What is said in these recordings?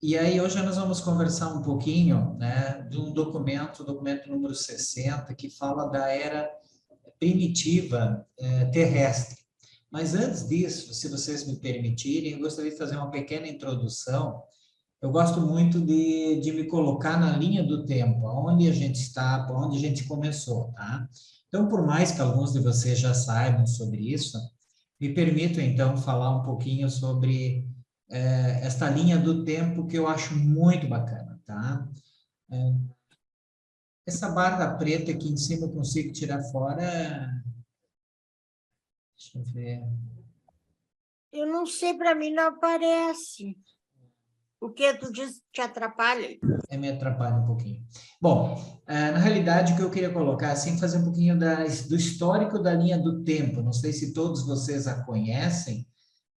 E aí hoje nós vamos conversar um pouquinho, né, de um documento, o documento número 60, que fala da era primitiva terrestre. Mas antes disso, se vocês me permitirem, eu gostaria de fazer uma pequena introdução. Eu gosto muito de me colocar na linha do tempo, onde a gente está, por onde a gente começou, tá? Então, por mais que alguns de vocês já saibam sobre isso, me permito, então, falar um pouquinho sobre esta linha do tempo que eu acho muito bacana, tá? Essa barra preta aqui em cima eu consigo tirar fora. Deixa eu ver. Eu não sei, para mim não aparece. O que tu diz te atrapalha? Me atrapalha um pouquinho. Bom, na realidade, o que eu queria colocar, assim, fazer um pouquinho do histórico da linha do tempo. Não sei se todos vocês a conhecem,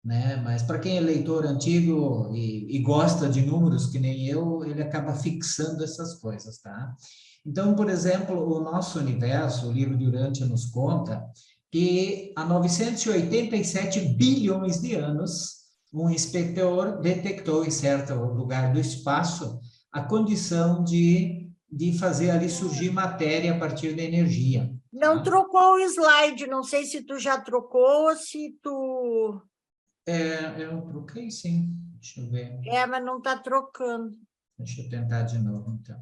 né? Mas para quem é leitor antigo e gosta de números, que nem eu, ele acaba fixando essas coisas, tá? Então, por exemplo, o nosso universo, o livro de Urântia nos conta que há 987 bilhões de anos, um inspetor detectou em certo lugar do espaço a condição de fazer ali surgir matéria a partir da energia. Não Tá? trocou o slide, não sei se tu já trocou ou se tu... Eu troquei sim, deixa eu ver. Mas não está trocando. Deixa eu tentar de novo, então.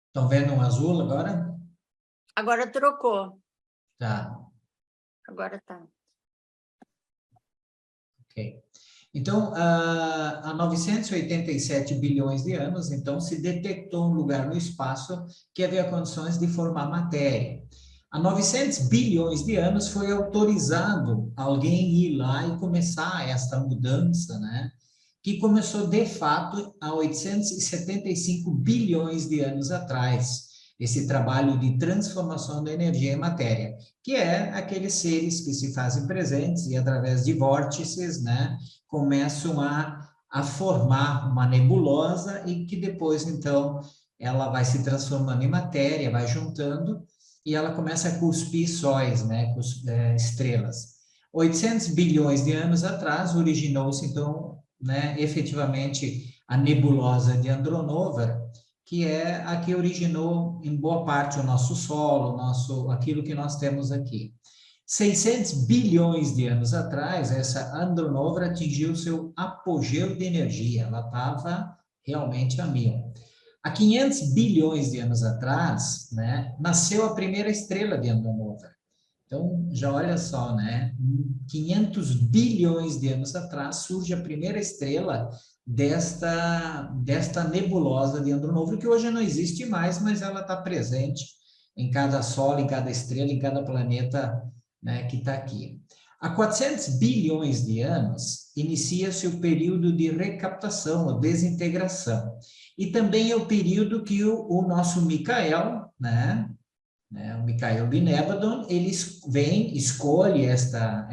Estão vendo um azul agora? Agora trocou. Tá. Agora tá. Ok. Então, há 987 bilhões de anos, então, se detectou um lugar no espaço que havia condições de formar matéria. Há 900 bilhões de anos foi autorizado alguém ir lá e começar esta mudança, né? Que começou, de fato, há 875 bilhões de anos atrás, esse trabalho de transformação da energia em matéria, que é aqueles seres que se fazem presentes e, através de vórtices, né, começam a formar uma nebulosa e que depois, então, ela vai se transformando em matéria, vai juntando, e ela começa a cuspir sóis, né, estrelas. 800 bilhões de anos atrás, originou-se, então, né, efetivamente, a nebulosa de Andronova, que é a que originou, em boa parte, o nosso Sol, aquilo que nós temos aqui. 600 bilhões de anos atrás, essa Andronova atingiu seu apogeu de energia, ela estava realmente a mil. Há 500 bilhões de anos atrás, né, nasceu a primeira estrela de Andronova. Então, já olha só, né? 500 bilhões de anos atrás surge a primeira estrela desta nebulosa de Andronova, que hoje não existe mais, mas ela está presente em cada sol, em cada estrela, em cada planeta, né, que está aqui. Há 400 bilhões de anos, inicia-se o período de recaptação, ou desintegração. E também é o período que o nosso Micael, né, o Mikhail Binebadon, ele vem, escolhe esta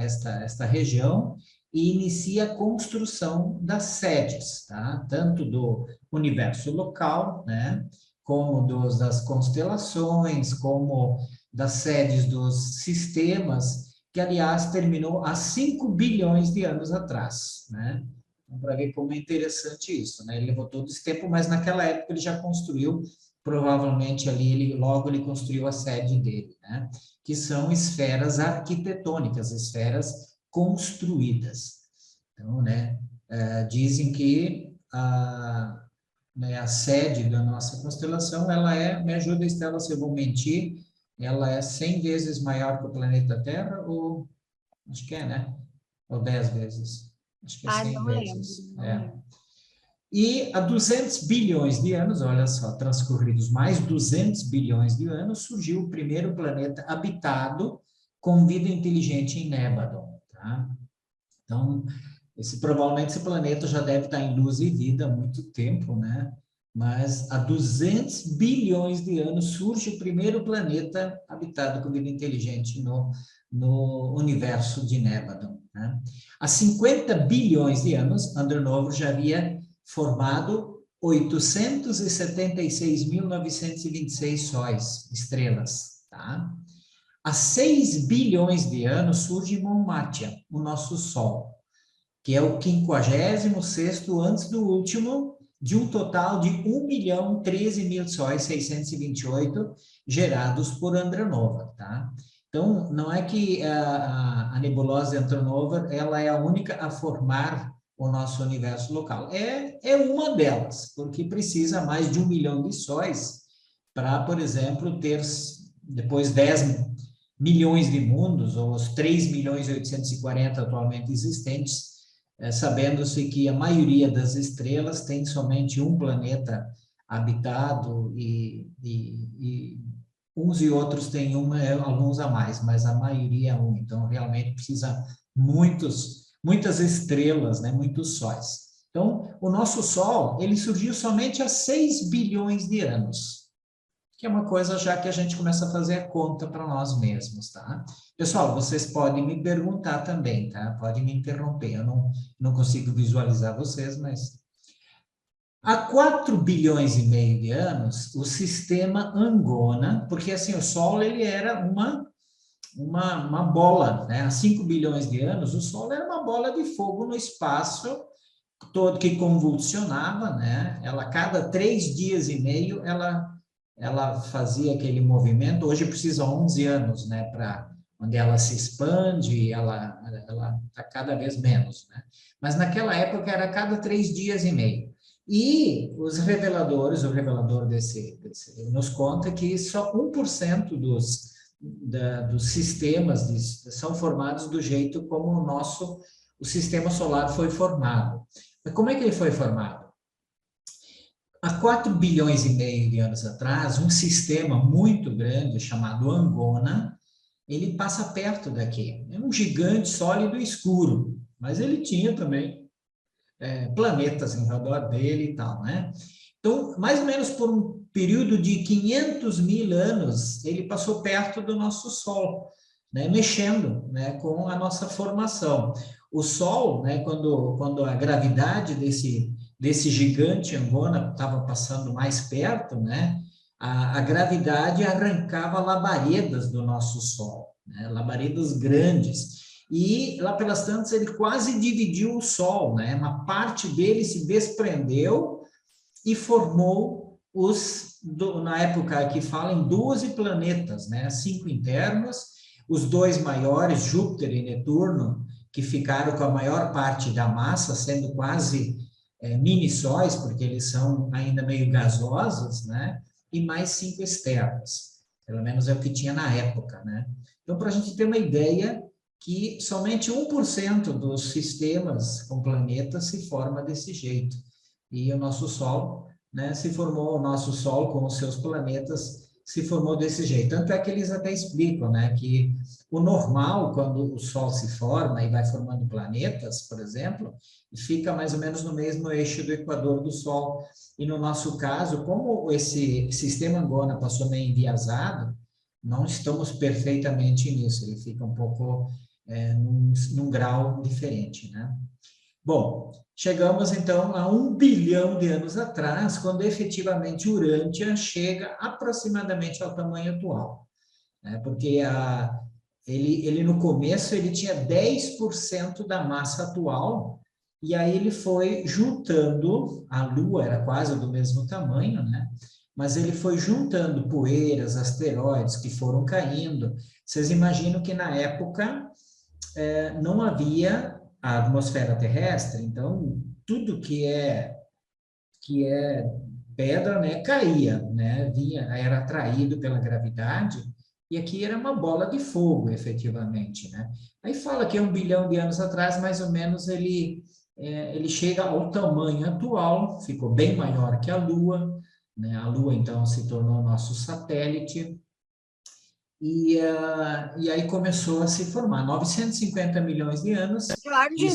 região e inicia a construção das sedes, tá? Tanto do universo local, né? Como das constelações, como das sedes dos sistemas, que, aliás, terminou há 5 bilhões de anos atrás, né? Para ver como é interessante isso, né? Ele levou todo esse tempo, mas naquela época ele já construiu, provavelmente ali, logo ele construiu a sede dele, né? Que são esferas arquitetônicas, esferas construídas. Então, né, dizem que a sede da nossa constelação, ela me ajuda, Estela, se eu vou mentir, ela é 100 vezes maior que o planeta Terra, ou, acho que é, né? Ou 10 vezes. Acho que é 100 não vezes. lembro, não lembro. E há 200 bilhões de anos, olha só, transcorridos mais 200 bilhões de anos, surgiu o primeiro planeta habitado com vida inteligente em Nébadon, tá? Então, provavelmente esse planeta já deve estar em luz e vida há muito tempo, né? Mas há 200 bilhões de anos surge o primeiro planeta habitado com vida inteligente no universo de Nébadon, né? Há 50 bilhões de anos, Andronovo já havia formado 876.926 sóis, estrelas, tá? Há 6 bilhões de anos surge Monmátia, o nosso Sol, que é o 56º antes do último, de um total de 1.013.000 sóis 628 gerados por Andronova, tá? Então, não é que a nebulosa Andronova ela é a única a formar o nosso universo local. É uma delas, porque precisa mais de 1 milhão de sóis para, por exemplo, ter depois 10 milhões de mundos, ou os 3 milhões e 840 atualmente existentes, sabendo-se que a maioria das estrelas tem somente um planeta habitado e uns e outros têm alguns a mais, mas a maioria é um. Então, realmente precisa muitas estrelas, né? Muitos sóis. Então, o nosso Sol, ele surgiu somente há 6 bilhões de anos, que é uma coisa já que a gente começa a fazer a conta para nós mesmos, tá? Pessoal, vocês podem me perguntar também, tá? Podem me interromper, eu não consigo visualizar vocês, mas... Há 4 bilhões e meio de anos, o sistema Angona, porque assim, o Sol ele era uma bola, né? Há 5 bilhões de anos, o Sol era uma bola de fogo no espaço, todo que convulsionava, né? Ela, cada 3 dias e meio, ela fazia aquele movimento. Hoje precisa 11 anos, né? Para onde ela se expande, ela está cada vez menos, né? Mas naquela época era cada 3 dias e meio. E os reveladores, o revelador desse nos conta que só 1% dos sistemas são formados do jeito como o sistema solar foi formado. Mas como é que ele foi formado? Há 4 bilhões e meio de anos atrás, um sistema muito grande chamado Angona, ele passa perto daqui. É um gigante sólido escuro, mas ele tinha também planetas em redor dele e tal, né? Então, mais ou menos por um período de 500 mil anos, ele passou perto do nosso Sol, né? Mexendo, né? Com a nossa formação. O Sol, né? Quando a gravidade desse gigante Angona estava passando mais perto, né? A gravidade arrancava labaredas do nosso Sol, né? Labaredas grandes. E lá pelas tantas ele quase dividiu o Sol, né? Uma parte dele se desprendeu e formou na época que falam, 12 planetas, né? 5 internos, os 2 maiores, Júpiter e Netuno, que ficaram com a maior parte da massa, sendo quase mini-sóis, porque eles são ainda meio gasosos, né? E mais 5 externos, pelo menos é o que tinha na época, né? Então, para a gente ter uma ideia, que somente 1% dos sistemas com planetas se forma desse jeito. E o nosso Sol, né, o nosso Sol com os seus planetas se formou desse jeito. Tanto é que eles até explicam, né, que o normal, quando o Sol se forma e vai formando planetas, por exemplo, fica mais ou menos no mesmo eixo do equador do Sol. E no nosso caso, como esse sistema Angona passou meio enviesado, não estamos perfeitamente nisso, ele fica um pouco num grau diferente, né? Bom, chegamos então a 1 bilhão de anos atrás, quando efetivamente Urântia chega aproximadamente ao tamanho atual, né? Porque ele no começo ele tinha 10% da massa atual, e aí ele foi juntando, a Lua era quase do mesmo tamanho, né? Mas ele foi juntando poeiras, asteroides que foram caindo. Vocês imaginam que na época não havia a atmosfera terrestre, então tudo que é pedra, né, caía, né, era atraído pela gravidade, e aqui era uma bola de fogo, efetivamente, né? Aí fala que 1 bilhão de anos atrás, mais ou menos, ele chega ao tamanho atual, ficou bem maior que a Lua, né? A Lua, então, se tornou nosso satélite, e aí começou a se formar. 950 milhões de anos. Jorge,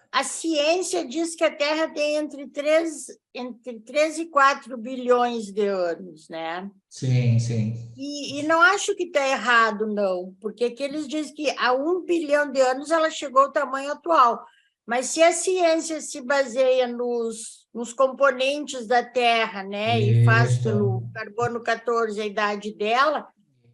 a ciência diz que a Terra tem entre 3 e 4 bilhões de anos, né? Sim, sim. E não acho que está errado, não, porque que eles dizem que há 1 bilhão de anos ela chegou ao tamanho atual. Mas se a ciência se baseia nos componentes da Terra, né, e faz Isso. pelo carbono 14 a idade dela,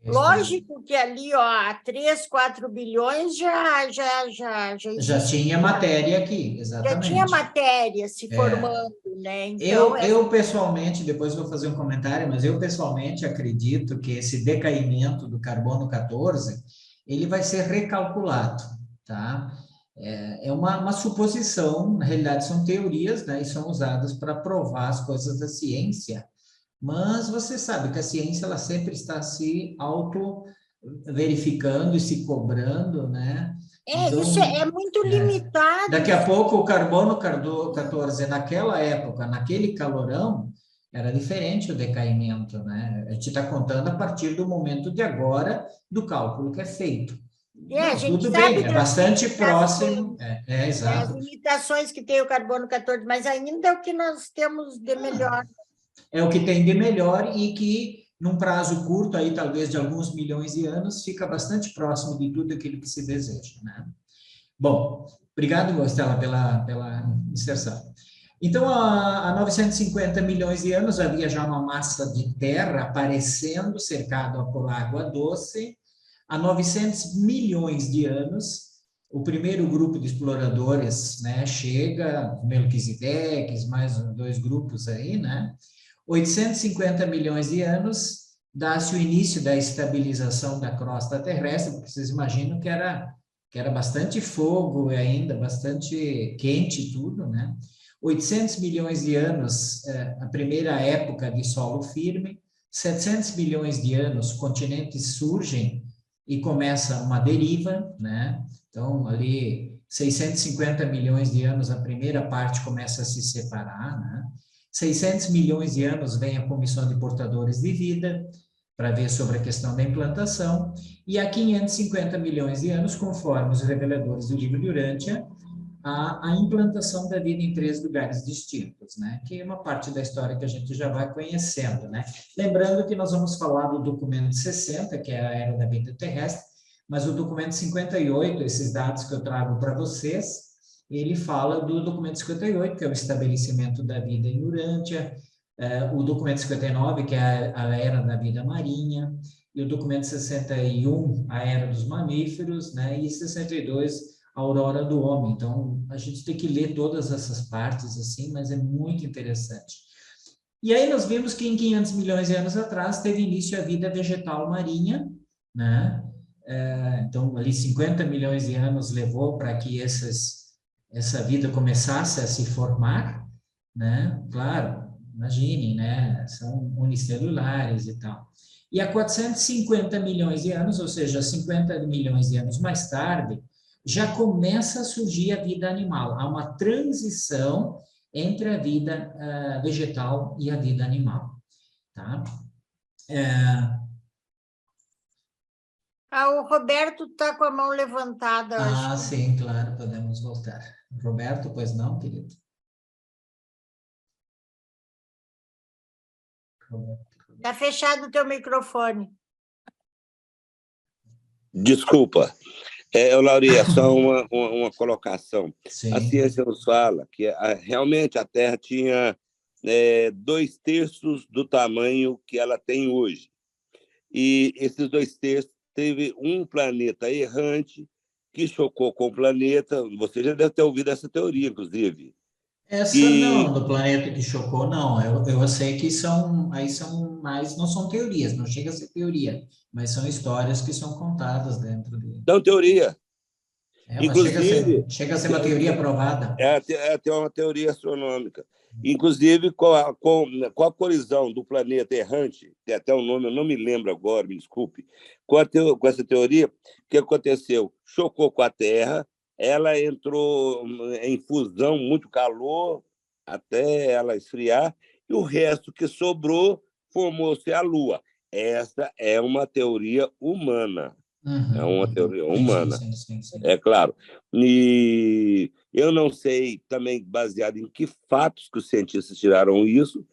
Lógico que ali, ó, 3, 4 bilhões já Já existe, tinha matéria aqui, já tinha exatamente. matéria se É, formando, né? Então, eu pessoalmente, depois vou fazer um comentário, mas eu pessoalmente acredito que esse decaimento do carbono 14, ele vai ser recalculado, tá? É uma suposição, na realidade são teorias, né, e são usadas para provar as coisas da ciência, mas você sabe que a ciência ela sempre está se auto verificando e se cobrando, né? isso Então, é muito é, limitado. daqui a pouco o carbono 14, naquela época, naquele calorão, era diferente o decaimento, né? A gente está contando a partir do momento de agora do cálculo que é feito. A Não, gente tudo bem, sabe é das bastante limitações, próximo, né, as exato. limitações que tem o carbono 14, mas ainda é o que nós temos de melhor. É o que tem de melhor e que, num prazo curto, aí talvez de alguns milhões de anos, fica bastante próximo de tudo aquilo que se deseja, né? Bom, obrigado, Estela, pela inserção. Então, há 950 milhões de anos havia já uma massa de terra aparecendo, cercado por água doce. Há 900 milhões de anos, o primeiro grupo de exploradores, né, chega, Melquisedeques, mais dois grupos aí, né? 850 milhões de anos, dá-se o início da estabilização da crosta terrestre, porque vocês imaginam que era bastante fogo ainda, bastante quente tudo, né? 800 milhões de anos, a primeira época de solo firme, 700 milhões de anos, continentes surgem e começa uma deriva, né? Então, ali, 650 milhões de anos, a primeira parte começa a se separar, né? 600 milhões de anos vem a Comissão de Portadores de Vida, para ver sobre a questão da implantação, e há 550 milhões de anos, conforme os reveladores do livro de Urântia, a implantação da vida em 3 lugares distintos, né? Que é uma parte da história que a gente já vai conhecendo, né? Lembrando que nós vamos falar do documento 60, que é a Era da Vida Terrestre, mas o documento 58, esses dados que eu trago para vocês, ele fala do documento 58, que é o estabelecimento da vida em Urântia, o documento 59, que é a Era da Vida Marinha, e o documento 61, a Era dos Mamíferos, né? E 62, a Aurora do Homem. Então, a gente tem que ler todas essas partes, assim, mas é muito interessante. E aí nós vimos que em 500 milhões de anos atrás teve início a vida vegetal marinha, né? Então, ali 50 milhões de anos levou para que essa vida começasse a se formar, né? Claro, imaginem, né? São unicelulares e tal. E há 450 milhões de anos, ou seja, 50 milhões de anos mais tarde, já começa a surgir a vida animal. Há uma transição entre a vida vegetal e a vida animal, tá? O Roberto está com a mão levantada, acho que Sim, claro, podemos voltar. Roberto, pois não, querido? está fechado o teu microfone. Desculpa. Lauri, é só uma colocação. Sim. A ciência nos fala que realmente a Terra tinha 2/3 do tamanho que ela tem hoje. E esses 2/3 teve um planeta errante que chocou com o planeta. Você já deve ter ouvido essa teoria, inclusive. Essa não, do planeta que chocou, não. Eu sei que aí são mais, não são teorias, não chega a ser teoria, mas são histórias que são contadas dentro de. Então, teoria. Mas Inclusive, chega a ser uma teoria provada. É uma teoria astronômica. Inclusive, com a colisão do planeta errante, tem até um nome, eu não me lembro agora, me desculpe, com essa teoria, o que aconteceu? Chocou com a Terra, ela entrou em fusão, muito calor, até ela esfriar, e o resto que sobrou formou-se a Lua. Essa é uma teoria humana. É uma teoria humana, sim. é claro. E eu não sei também baseado em que fatos que os cientistas tiraram isso,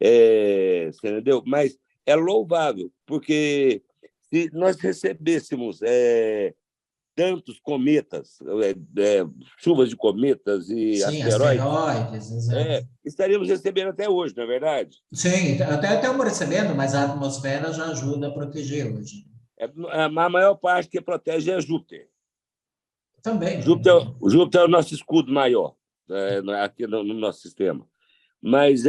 você entendeu? Mas é louvável, porque se nós recebêssemos tantos cometas, chuvas de cometas e Sim, asteroides, asteroides, exato. estaríamos recebendo até hoje, não é verdade? Sim, até estamos recebendo, mas a atmosfera já ajuda a proteger hoje. A maior parte que protege é Júpiter. Também. Júpiter é o nosso escudo maior, aqui no nosso sistema. Mas,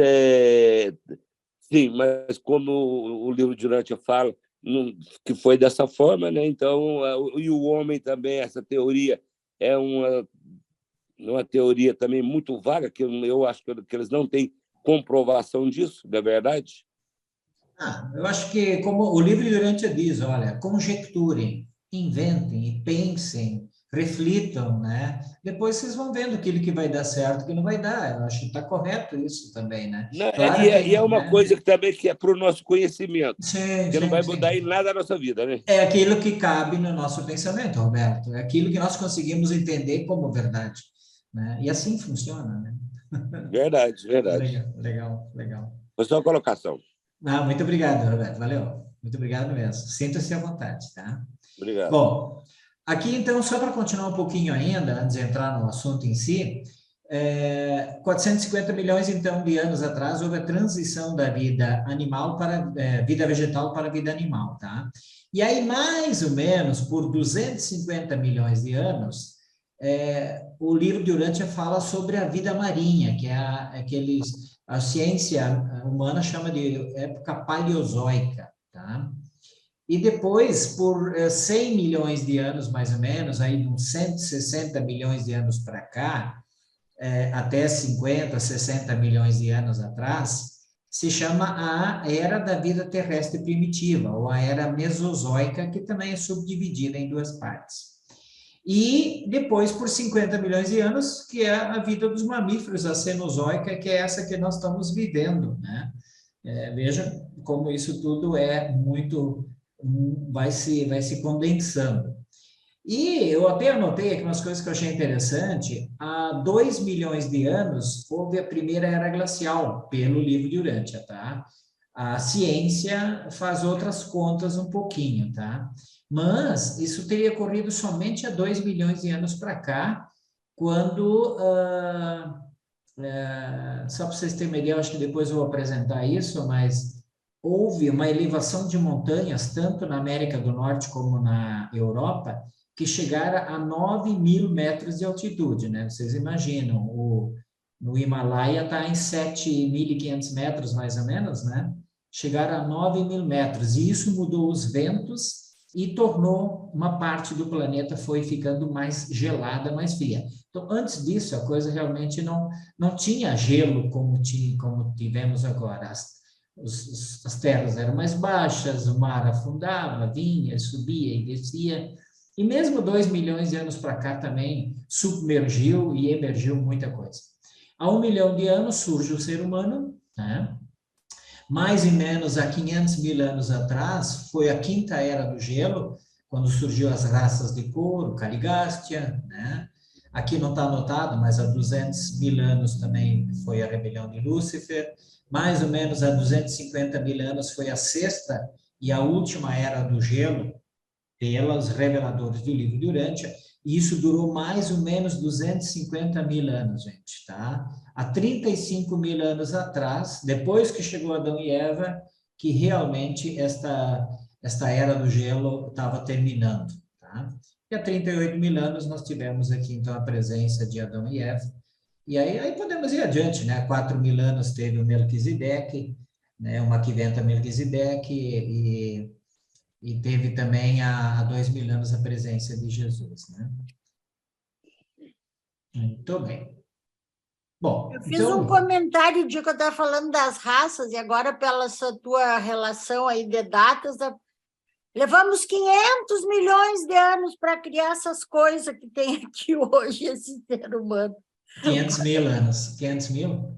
sim, mas como o livro de Urântia fala, que foi dessa forma, né? Então, e o homem também, essa teoria é uma teoria também muito vaga, que eu acho que eles não têm comprovação disso, não é verdade? Eu acho que, como o livro de Urântia diz, olha, conjecturem, inventem e pensem, reflitam, né? Depois vocês vão vendo aquilo que vai dar certo, que não vai dar. Eu acho que está correto isso também, né? Não, Claro e é uma né? coisa que também que é para o nosso conhecimento, Sim, que não vai sim. mudar em nada a nossa vida, né? É aquilo que cabe no nosso pensamento, Roberto. É aquilo que nós conseguimos entender como verdade, né? E assim funciona, né? Verdade, verdade. Legal. Foi só uma colocação. Muito obrigado, Roberto. Valeu. Muito obrigado mesmo. Sinta-se à vontade, tá? Obrigado. Bom, aqui então, só para continuar um pouquinho ainda, antes de entrar no assunto em si, 450 milhões, então, de anos atrás, houve a transição da vida animal para vida vegetal para vida animal, tá? E aí, mais ou menos, por 250 milhões de anos, o livro de Urântia fala sobre a vida marinha, que é a ciência humana chama de época paleozoica, tá? E depois, por 100 milhões de anos, mais ou menos, aí uns 160 milhões de anos para cá, até 50, 60 milhões de anos atrás, se chama a Era da Vida Terrestre Primitiva, ou a Era Mesozoica, que também é subdividida em duas partes. E depois, por 50 milhões de anos, que é a vida dos mamíferos, a Cenozoica, que é essa que nós estamos vivendo, né? Veja como isso tudo vai se condensando. E eu até anotei aqui umas coisas que eu achei interessante. Há 2 milhões de anos, houve a primeira era glacial, pelo livro de Urântia, tá? A ciência faz outras contas um pouquinho, tá? Mas isso teria ocorrido somente há 2 milhões de anos para cá, quando... só para vocês terem uma ideia, eu acho que depois eu vou apresentar isso, mas houve uma elevação de montanhas, tanto na América do Norte como na Europa, que chegaram a 9.000 metros de altitude, né? Vocês imaginam, no Himalaia está em 7.500 metros, mais ou menos, né? Chegaram a 9.000 metros, e isso mudou os ventos e tornou uma parte do planeta foi ficando mais gelada, mais fria. Então, antes disso, a coisa realmente não tinha gelo como tivemos agora. As terras eram mais baixas, o mar afundava, vinha, subia e descia. E mesmo 2 milhões de anos para cá também submergiu e emergiu muita coisa. Há 1 milhão de anos surge o ser humano, né? Mais ou menos há 500 mil anos atrás, foi a quinta era do gelo, quando surgiu as raças de couro, Caligástia, né? Aqui não está anotado, mas há 200 mil anos também foi a rebelião de Lúcifer. Mais ou menos há 250 mil anos foi a sexta e a última era do gelo, pelos reveladores do livro de Urântia, e isso durou mais ou menos 250 mil anos, gente, tá? Há 35 mil anos atrás, depois que chegou Adão e Eva, que realmente esta era do gelo estava terminando, tá? E há 38 mil anos nós tivemos aqui, então, a presença de Adão e Eva, e aí podemos ir adiante, né? 4 mil anos teve o Melquisedeque, né? O Maquiventa Melquisedeque, e teve também há 2 mil anos a presença de Jesus, né? Muito bem. Bom, eu fiz um comentário de que eu estava falando das raças, e agora, pela essa tua relação aí de datas, levamos 500 milhões de anos para criar essas coisas que tem aqui hoje, esse ser humano. 500 mil anos. 500 mil?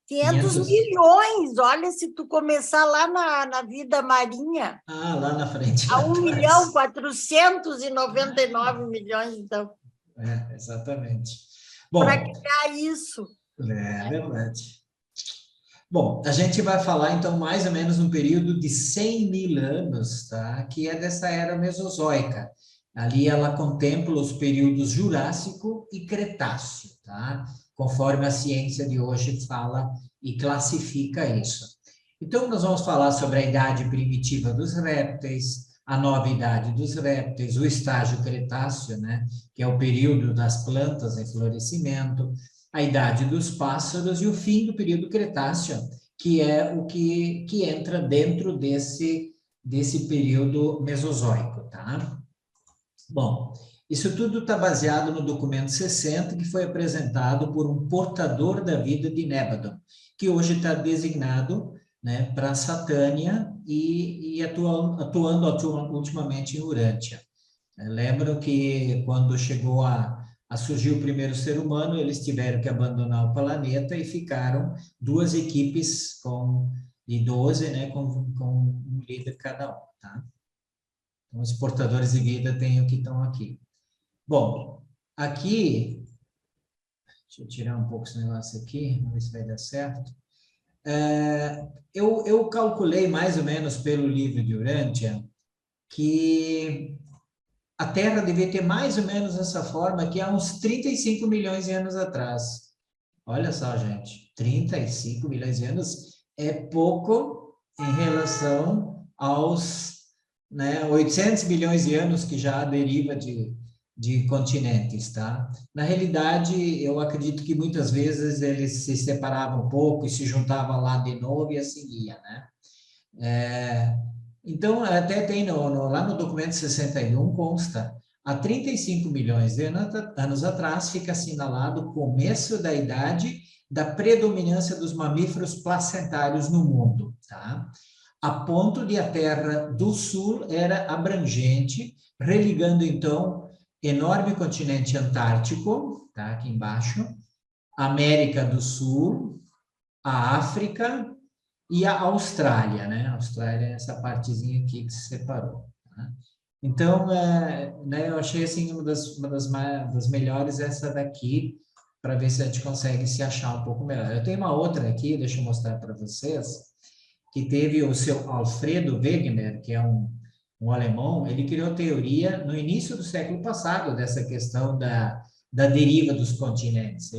500 milhões, olha, se tu começar lá na vida marinha. Lá na frente. A 1.499 milhões, então. Exatamente. Para criar isso. É verdade. Bom, a gente vai falar, então, mais ou menos um período de 100 mil anos, tá? Que é dessa era mesozoica. Ali ela contempla os períodos Jurássico e Cretáceo, tá? Conforme a ciência de hoje fala e classifica isso. Então, nós vamos falar sobre a idade primitiva dos répteis, a nova idade dos répteis, o estágio Cretáceo, né, que é o período das plantas em florescimento, a idade dos pássaros e o fim do período Cretáceo, que é o que entra dentro desse período Mesozoico, tá? Bom, isso tudo está baseado no documento 60, que foi apresentado por um portador da vida de Nébadon, que hoje está designado, né, para Satânia e atuando ultimamente em Urântia. Lembram que quando chegou a surgir o primeiro ser humano, eles tiveram que abandonar o planeta e ficaram 2 equipes de 12, né, com um líder cada um, tá? Então, os portadores de vida têm o que estão aqui. Bom, aqui, deixa eu tirar um pouco esse negócio aqui, vamos ver se vai dar certo. Eu calculei mais ou menos pelo livro de Urântia que a Terra devia ter mais ou menos essa forma que há uns 35 milhões de anos atrás. Olha só, gente, 35 milhões de anos é pouco em relação aos, né, 800 milhões de anos que já deriva de continentes, tá? Na realidade, eu acredito que muitas vezes eles se separavam um pouco e se juntavam lá de novo e assim ia, né? Então, até tem lá no documento 61 consta, há 35 milhões de anos atrás fica assinalado o começo da idade da predominância dos mamíferos placentários no mundo, tá? A ponto de a Terra do Sul era abrangente, religando então enorme continente antártico, tá? Aqui embaixo, a América do Sul, a África e a Austrália, né? A Austrália é essa partezinha aqui que se separou. Tá? Então, né, eu achei assim uma das melhores essa daqui, para ver se a gente consegue se achar um pouco melhor. Eu tenho uma outra aqui, deixa eu mostrar para vocês, que teve o seu Alfredo Wegener, que é um alemão, ele criou teoria no início do século passado dessa questão da deriva dos continentes.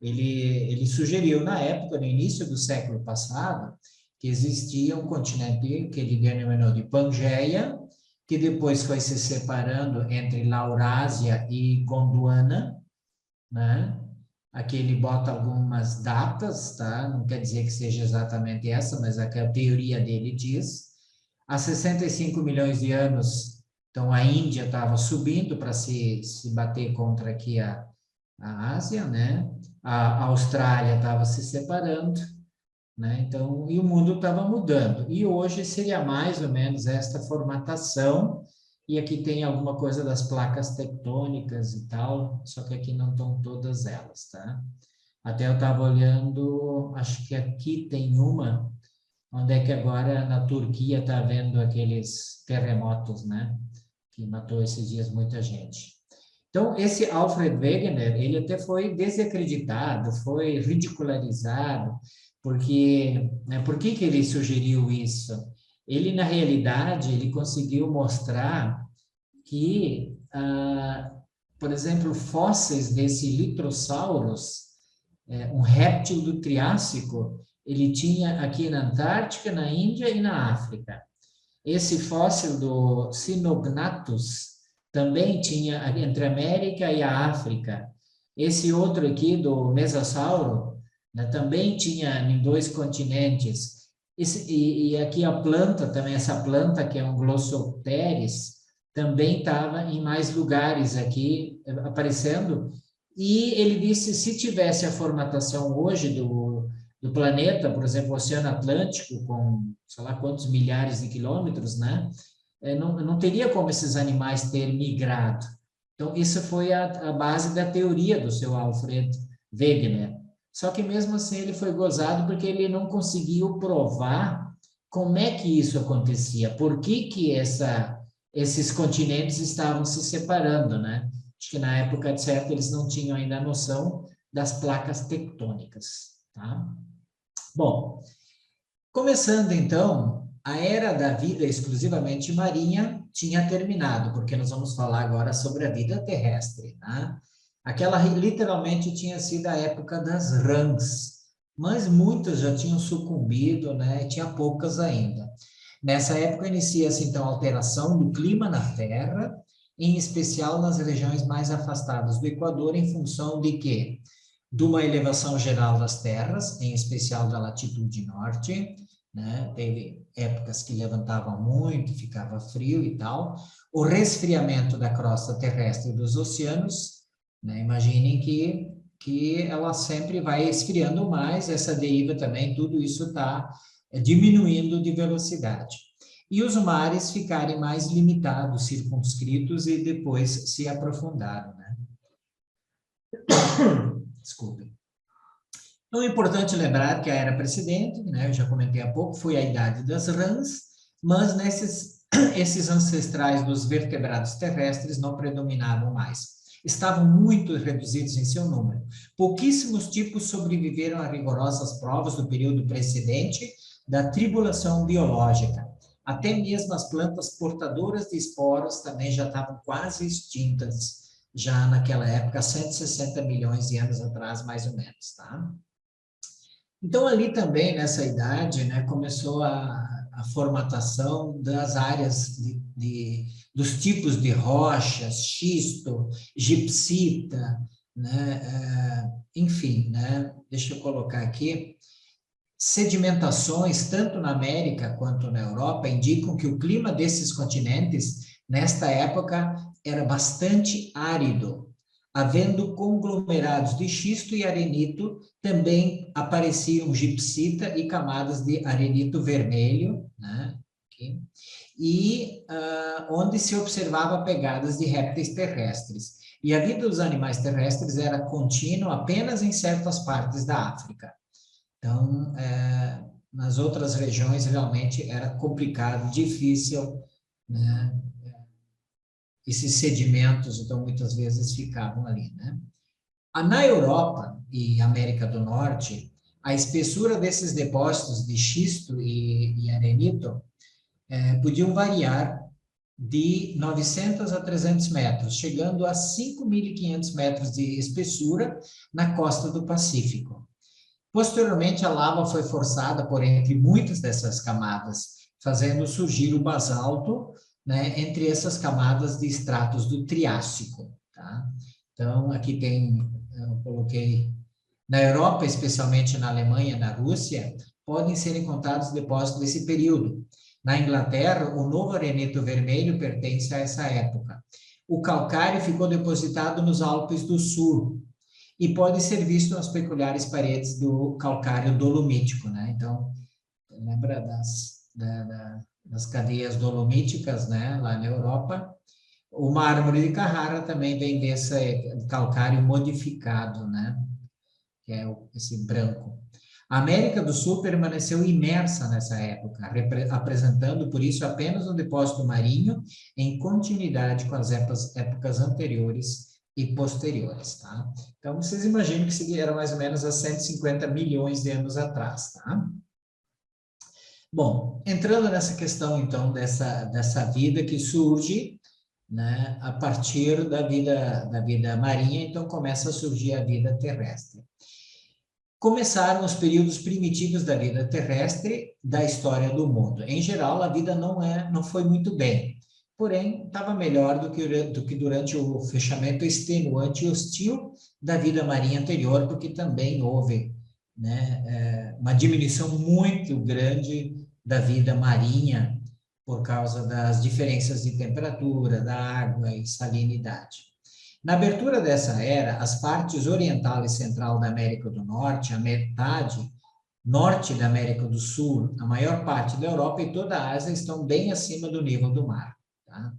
Ele sugeriu, na época, no início do século passado, que existia um continente que ele denominou de Pangeia, que depois foi se separando entre Laurásia e Gondwana, né? Aqui ele bota algumas datas, tá? Não quer dizer que seja exatamente essa, mas a teoria dele diz. Há 65 milhões de anos, então a Índia estava subindo para se bater contra aqui a Ásia, né? A Austrália estava se separando, né? Então, e o mundo estava mudando. E hoje seria mais ou menos esta formatação, e aqui tem alguma coisa das placas tectônicas e tal, só que aqui não estão todas elas, tá? Até eu estava olhando, acho que aqui tem uma, onde é que agora na Turquia está havendo aqueles terremotos, né? Que matou esses dias muita gente. Então, esse Alfred Wegener, ele até foi desacreditado, foi ridicularizado, porque, né, por que ele sugeriu isso? Ele, na realidade, ele conseguiu mostrar que, por exemplo, fósseis desse Litrosaurus, um réptil do Triássico, ele tinha aqui na Antártica, na Índia e na África. Esse fóssil do Sinognathus também tinha entre a América e a África. Esse outro aqui, do Mesosauro, né, também tinha em 2 continentes. E aqui a planta, também essa planta, que é um Glossopteris, também estava em mais lugares aqui aparecendo. E ele disse, se tivesse a formatação hoje do planeta, por exemplo, o Oceano Atlântico, com sei lá quantos milhares de quilômetros, né? Não teria como esses animais ter migrado. Então, isso foi a base da teoria do seu Alfred Wegener. Só que, mesmo assim, ele foi gozado porque ele não conseguiu provar como é que isso acontecia, por que esses continentes estavam se separando, né? Acho que, na época, de certo, eles não tinham ainda a noção das placas tectônicas, tá? Bom, começando, então, a era da vida exclusivamente marinha tinha terminado, porque nós vamos falar agora sobre a vida terrestre, né? Aquela literalmente tinha sido a época das rãs, mas muitas já tinham sucumbido, né? E tinha poucas ainda. Nessa época inicia-se, então, a alteração do clima na Terra, em especial nas regiões mais afastadas do Equador, em função de quê? De uma elevação geral das terras, em especial da latitude norte, né? Teve épocas que levantavam muito, ficava frio e tal. O resfriamento da crosta terrestre dos oceanos, né? Imaginem que ela sempre vai esfriando mais, essa deriva também, tudo isso está diminuindo de velocidade. E os mares ficarem mais limitados, circunscritos e depois se aprofundaram, né? Desculpe. Então, é importante lembrar que a era precedente, né, eu já comentei há pouco, foi a idade das rãs, mas esses ancestrais dos vertebrados terrestres não predominavam mais. Estavam muito reduzidos em seu número. Pouquíssimos tipos sobreviveram a rigorosas provas do período precedente da tribulação biológica. Até mesmo as plantas portadoras de esporos também já estavam quase extintas, já naquela época, 160 milhões de anos atrás, mais ou menos, tá? Então, ali também, nessa idade, né, começou a formatação das áreas dos tipos de rochas, xisto, gipsita, né, enfim, né, deixa eu colocar aqui, sedimentações, tanto na América quanto na Europa, indicam que o clima desses continentes, nesta época, era bastante árido. Havendo conglomerados de xisto e arenito, também apareciam gipsita e camadas de arenito vermelho, né? Aqui. E onde se observava pegadas de répteis terrestres. E a vida dos animais terrestres era contínua apenas em certas partes da África. Então, nas outras regiões, realmente era complicado, difícil, né? Esses sedimentos, então, muitas vezes ficavam ali, né? Na Europa e América do Norte, a espessura desses depósitos de xisto e arenito podiam variar de 900 a 300 metros, chegando a 5.500 metros de espessura na costa do Pacífico. Posteriormente, a lava foi forçada por entre muitas dessas camadas, fazendo surgir o basalto, né, entre essas camadas de estratos do Triássico, tá? Então, aqui eu coloquei, na Europa, especialmente na Alemanha e na Rússia, podem ser encontrados depósitos desse período. Na Inglaterra, o novo arenito vermelho pertence a essa época. O calcário ficou depositado nos Alpes do Sul e pode ser visto nas peculiares paredes do calcário dolomítico, né? Então, lembra das cadeias dolomíticas, né, lá na Europa? O mármore de Carrara também vem desse calcário modificado, né, que é esse branco. A América do Sul permaneceu imersa nessa época, apresentando, por isso, apenas um depósito marinho em continuidade com as épocas anteriores e posteriores, tá? Então, vocês imaginam que isso era mais ou menos há 150 milhões de anos atrás, tá? Bom, entrando nessa questão, então, dessa vida que surge, né, a partir da vida marinha, então começa a surgir a vida terrestre. Começaram os períodos primitivos da vida terrestre da história do mundo. Em geral, a vida não foi muito bem, porém, estava melhor do que durante o fechamento extenuante e hostil da vida marinha anterior, porque também houve, né, uma diminuição muito grande da vida marinha por causa das diferenças de temperatura, da água e salinidade. Na abertura dessa era, as partes oriental e central da América do Norte, a metade norte da América do Sul, a maior parte da Europa e toda a Ásia estão bem acima do nível do mar, tá?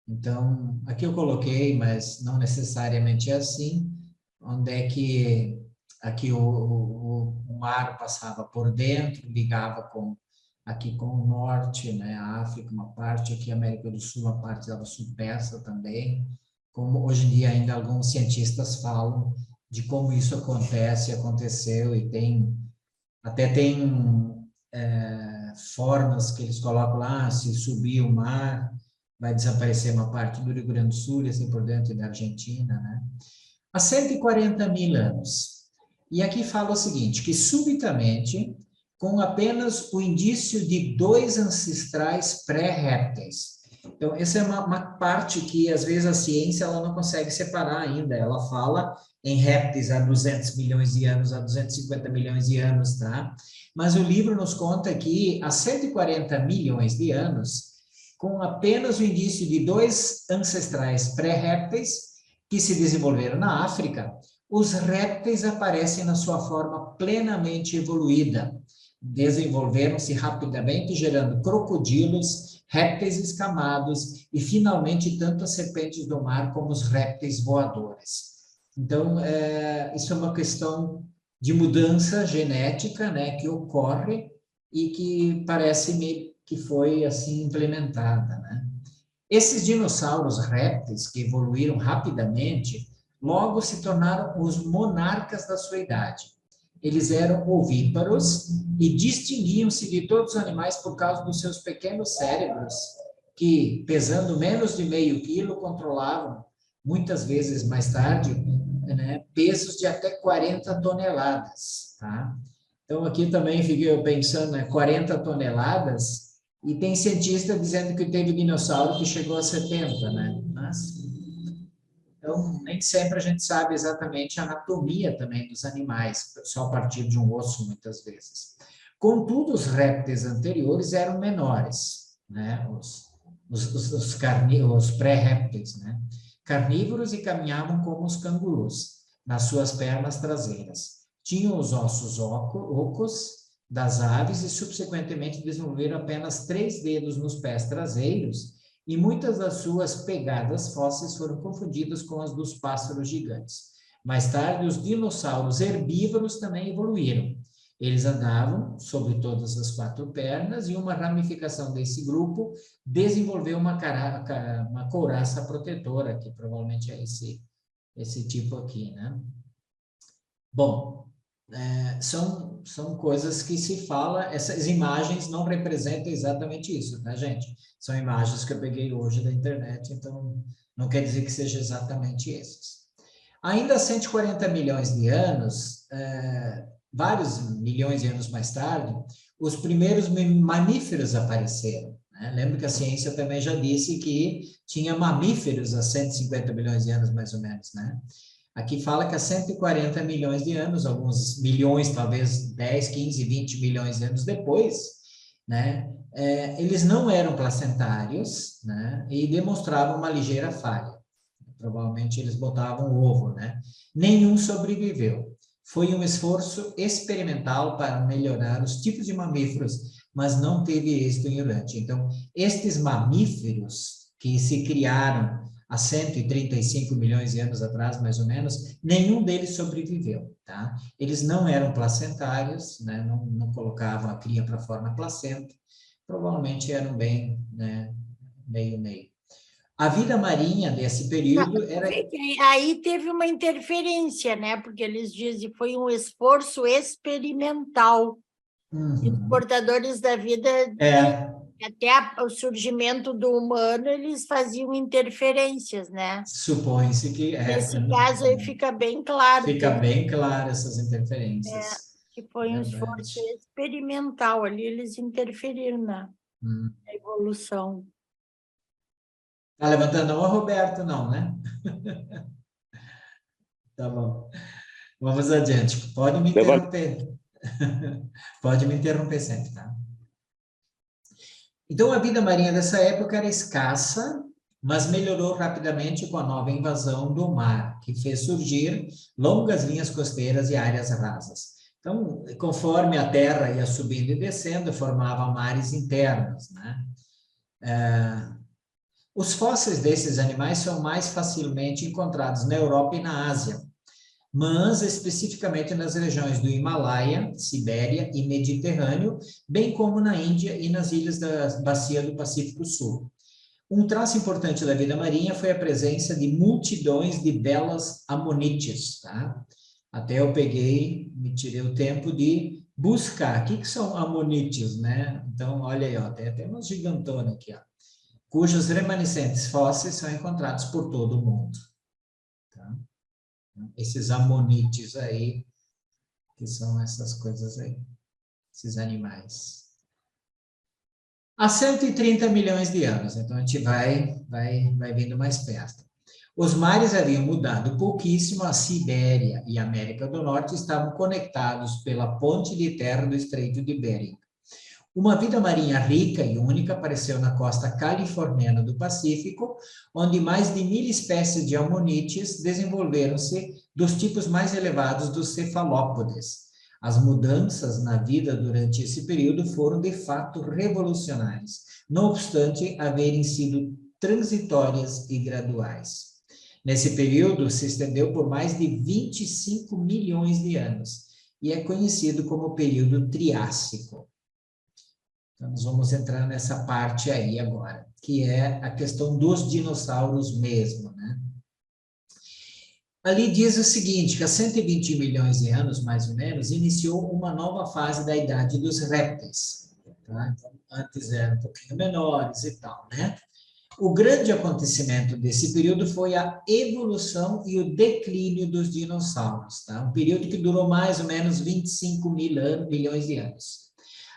Então, aqui eu coloquei, mas não necessariamente é assim, onde é que aqui o mar passava por dentro, ligava aqui com o norte, né, a África, uma parte, aqui a América do Sul, uma parte da sul-persa também, como hoje em dia ainda alguns cientistas falam de como isso aconteceu, e até tem formas que eles colocam lá, se subir o mar, vai desaparecer uma parte do Rio Grande do Sul, e assim por dentro, da Argentina, né? Há 140 mil anos. E aqui fala o seguinte, que subitamente com apenas o indício de 2 ancestrais pré-répteis. Então, essa é uma parte que, às vezes, a ciência ela não consegue separar ainda. Ela fala em répteis há 200 milhões de anos, há 250 milhões de anos, tá? Mas o livro nos conta que há 140 milhões de anos, com apenas o indício de 2 ancestrais pré-répteis que se desenvolveram na África, os répteis aparecem na sua forma plenamente evoluída. Desenvolveram-se rapidamente, gerando crocodilos, répteis escamados e, finalmente, tanto as serpentes do mar como os répteis voadores. Então, isso é uma questão de mudança genética, né, que ocorre e que parece que foi assim implementada, né? Esses dinossauros répteis que evoluíram rapidamente, logo se tornaram os monarcas da sua idade. Eles eram ovíparos e distinguiam-se de todos os animais por causa dos seus pequenos cérebros, que, pesando menos de meio quilo, controlavam, muitas vezes mais tarde, né, pesos de até 40 toneladas. Tá? Então, aqui também fiquei pensando, né, 40 toneladas, e tem cientista dizendo que teve dinossauro que chegou a 70, né? Então, nem sempre a gente sabe exatamente a anatomia também dos animais, só a partir de um osso, muitas vezes. Contudo, os répteis anteriores eram menores, né? Os pré-répteis, né? Carnívoros e caminhavam como os cangurus, nas suas pernas traseiras. Tinham os ossos ocos das aves e, subsequentemente, desenvolveram apenas 3 dedos nos pés traseiros, e muitas das suas pegadas fósseis foram confundidas com as dos pássaros gigantes. Mais tarde, os dinossauros herbívoros também evoluíram. Eles andavam sobre todas as 4 pernas, e uma ramificação desse grupo desenvolveu uma couraça protetora, que provavelmente é esse tipo aqui, né? Bom, são coisas que se fala, essas imagens não representam exatamente isso, tá, gente? São imagens que eu peguei hoje da internet, então não quer dizer que seja exatamente esses. Ainda há 140 milhões de anos, vários milhões de anos mais tarde, os primeiros mamíferos apareceram, né? Lembra que a ciência também já disse que tinha mamíferos há 150 milhões de anos, mais ou menos, né? Aqui fala que há 140 milhões de anos, alguns milhões, talvez 10, 15, 20 milhões de anos depois, né, eles não eram placentários, né, e demonstravam uma ligeira falha. Provavelmente eles botavam ovo, né? Nenhum sobreviveu. Foi um esforço experimental para melhorar os tipos de mamíferos, mas não teve êxito em Urântia. Então, estes mamíferos que se criaram há 135 milhões de anos atrás, mais ou menos, nenhum deles sobreviveu, tá? Eles não eram placentários, né? Não colocavam a cria para fora na placenta, provavelmente eram bem, né, meio. A vida marinha desse período era... Aí teve uma interferência, né? Porque eles dizem que foi um esforço experimental. Os portadores da vida... Até o surgimento do humano, eles faziam interferências, né? Supõe-se que... Nesse caso aí fica bem claro. Fica bem claro essas interferências. Que foi um esforço experimental ali, eles interferiram na evolução. Tá levantando a mão, Roberto? Não, né? Tá bom. Vamos adiante. Pode me interromper. Pode me interromper sempre, tá? Então, a vida marinha dessa época era escassa, mas melhorou rapidamente com a nova invasão do mar, que fez surgir longas linhas costeiras e áreas rasas. Então, conforme a terra ia subindo e descendo, formava mares internos, né? Os fósseis desses animais são mais facilmente encontrados na Europa e na Ásia, mas especificamente nas regiões do Himalaia, Sibéria e Mediterrâneo, bem como na Índia e nas ilhas da bacia do Pacífico Sul. Um traço importante da vida marinha foi a presença de multidões de belas amonites, tá? Até eu me tirei o tempo de buscar. O que são amonites, né? Então, olha aí, ó, tem até umas gigantonas aqui, ó, cujos remanescentes fósseis são encontrados por todo o mundo. Tá? Esses amonites aí, que são essas coisas aí. esses animais. Há 130 milhões de anos, então a gente vai vindo mais perto. Os mares haviam mudado pouquíssimo, a Sibéria e a América do Norte estavam conectados pela ponte de terra do Estreito de Bering. Uma vida marinha rica e única apareceu na costa californiana do Pacífico, onde mais de 1.000 espécies de ammonídeos desenvolveram-se dos tipos mais elevados dos cefalópodes. As mudanças na vida durante esse período foram, de fato, revolucionárias, não obstante haverem sido transitórias e graduais. Nesse período, se estendeu por mais de 25 milhões de anos e é conhecido como período Triássico. Então, nós vamos entrar nessa parte aí agora, que é a questão dos dinossauros mesmo, né? Ali diz o seguinte, que há 120 milhões de anos, mais ou menos, iniciou uma nova fase da idade dos répteis. Tá? Então, antes eram um pouquinho menores e tal, né? O grande acontecimento desse período foi a evolução e o declínio dos dinossauros, tá? Um período que durou mais ou menos 25 milhões de anos.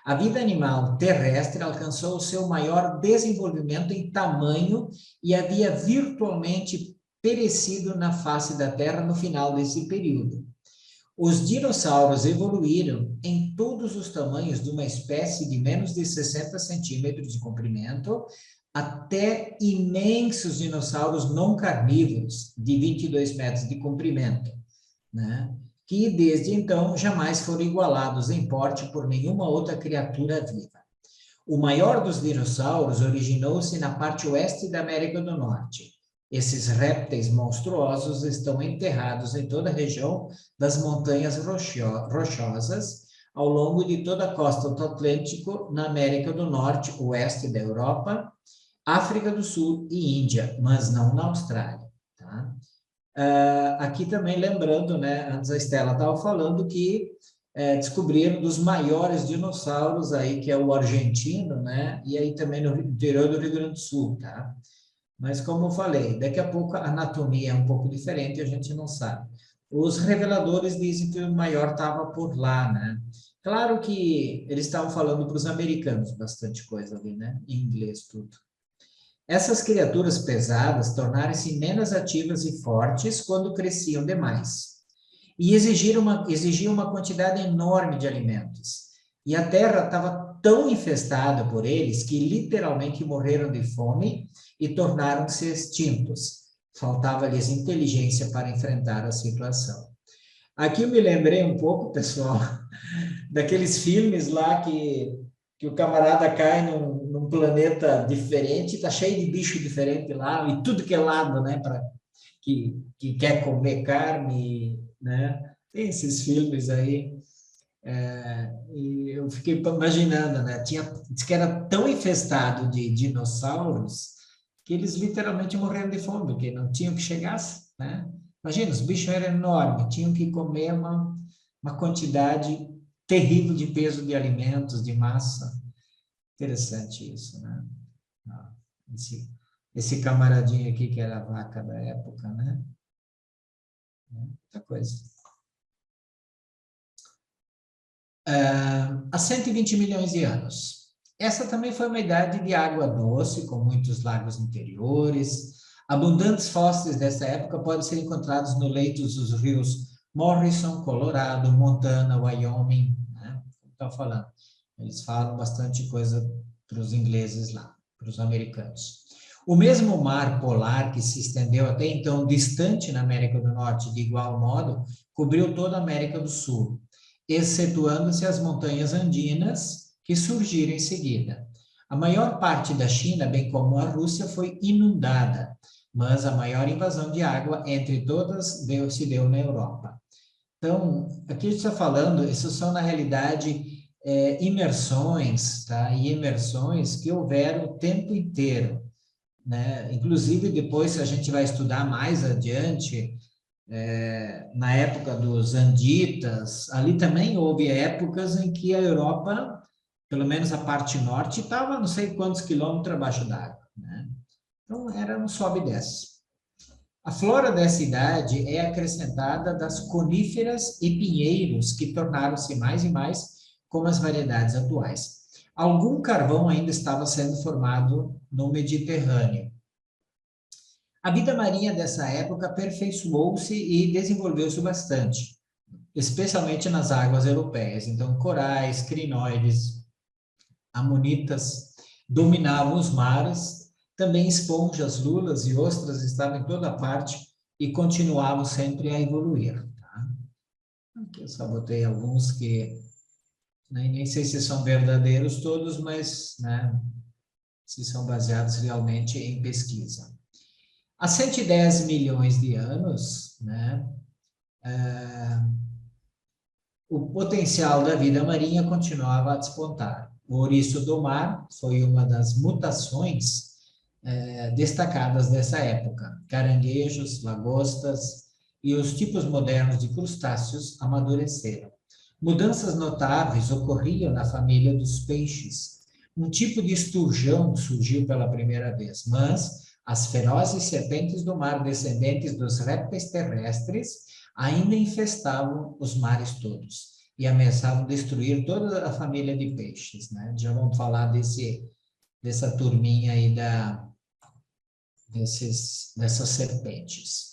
A vida animal terrestre alcançou o seu maior desenvolvimento em tamanho e havia virtualmente perecido na face da Terra no final desse período. Os dinossauros evoluíram em todos os tamanhos de uma espécie de menos de 60 centímetros de comprimento até imensos dinossauros não carnívoros de 22 metros de comprimento, né? Que desde então jamais foram igualados em porte por nenhuma outra criatura viva. O maior dos dinossauros originou-se na parte oeste da América do Norte. Esses répteis monstruosos estão enterrados em toda a região das montanhas rochosas, ao longo de toda a costa do Atlântico, na América do Norte, oeste da Europa, África do Sul e Índia, mas não na Austrália. Tá? Aqui também lembrando, né, antes a Estela estava falando que descobriram dos maiores dinossauros aí, que é o argentino, né, e aí também no interior do Rio Grande do Sul, tá? Mas como eu falei, daqui a pouco a anatomia é um pouco diferente, a gente não sabe. Os reveladores dizem que o maior estava por lá, né? Claro que eles estavam falando para os americanos bastante coisa ali, né? Em inglês tudo. Essas criaturas pesadas tornaram-se menos ativas e fortes quando cresciam demais. E exigiam uma quantidade enorme de alimentos. E a Terra estava tão infestada por eles que literalmente morreram de fome e tornaram-se extintos. Faltava-lhes inteligência para enfrentar a situação. Aqui eu me lembrei um pouco, pessoal, daqueles filmes lá que o camarada cai num planeta diferente, está cheio de bicho diferente lá, e tudo que é lado, né, que quer comer carne, né? Tem esses filmes aí. E eu fiquei imaginando, né? Diz que era tão infestado de dinossauros que eles literalmente morreram de fome, porque não tinham que chegasse, né? Imagina, os bichos eram enormes, tinham que comer uma quantidade terrível de peso de alimentos, de massa. Interessante isso, né? Esse camaradinho aqui que era a vaca da época, né? Muita coisa. Há 120 milhões de anos. Essa também foi uma idade de água doce, com muitos lagos interiores. Abundantes fósseis dessa época podem ser encontrados no leito dos rios Morrison, Colorado, Montana, Wyoming, né? Estão falando. Eles falam bastante coisa para os ingleses lá, para os americanos. O mesmo mar polar que se estendeu até então distante na América do Norte, de igual modo, cobriu toda a América do Sul, excetuando-se as montanhas andinas, que surgiram em seguida. A maior parte da China, bem como a Rússia, foi inundada, mas a maior invasão de água entre todas se deu na Europa. Então, aqui a gente está falando, isso são, na realidade, imersões, tá? E imersões que houveram o tempo inteiro, né? Inclusive, depois, se a gente vai estudar mais adiante, na época dos Anditas, ali também houve épocas em que a Europa, pelo menos a parte norte, estava não sei quantos quilômetros abaixo d'água, né? Então, era um sobe e desce. A flora dessa idade é acrescentada das coníferas e pinheiros, que tornaram-se mais e mais como as variedades atuais. Algum carvão ainda estava sendo formado no Mediterrâneo. A vida marinha dessa época aperfeiçoou-se e desenvolveu-se bastante, especialmente nas águas europeias. Então, corais, crinoides, amonitas dominavam os mares, também esponjas, lulas e ostras estavam em toda parte e continuavam sempre a evoluir. Tá? Aqui eu só botei alguns que nem sei se são verdadeiros todos, mas né, se são baseados realmente em pesquisa. Há 110 milhões de anos, né, o potencial da vida marinha continuava a despontar. O ouriço do mar foi uma das mutações destacadas dessa época. Caranguejos, lagostas e os tipos modernos de crustáceos amadureceram. Mudanças notáveis ocorriam na família dos peixes. Um tipo de esturjão surgiu pela primeira vez, mas as ferozes serpentes do mar, descendentes dos répteis terrestres, ainda infestavam os mares todos e ameaçavam destruir toda a família de peixes. Né? Já vamos falar dessa turminha aí dessas serpentes.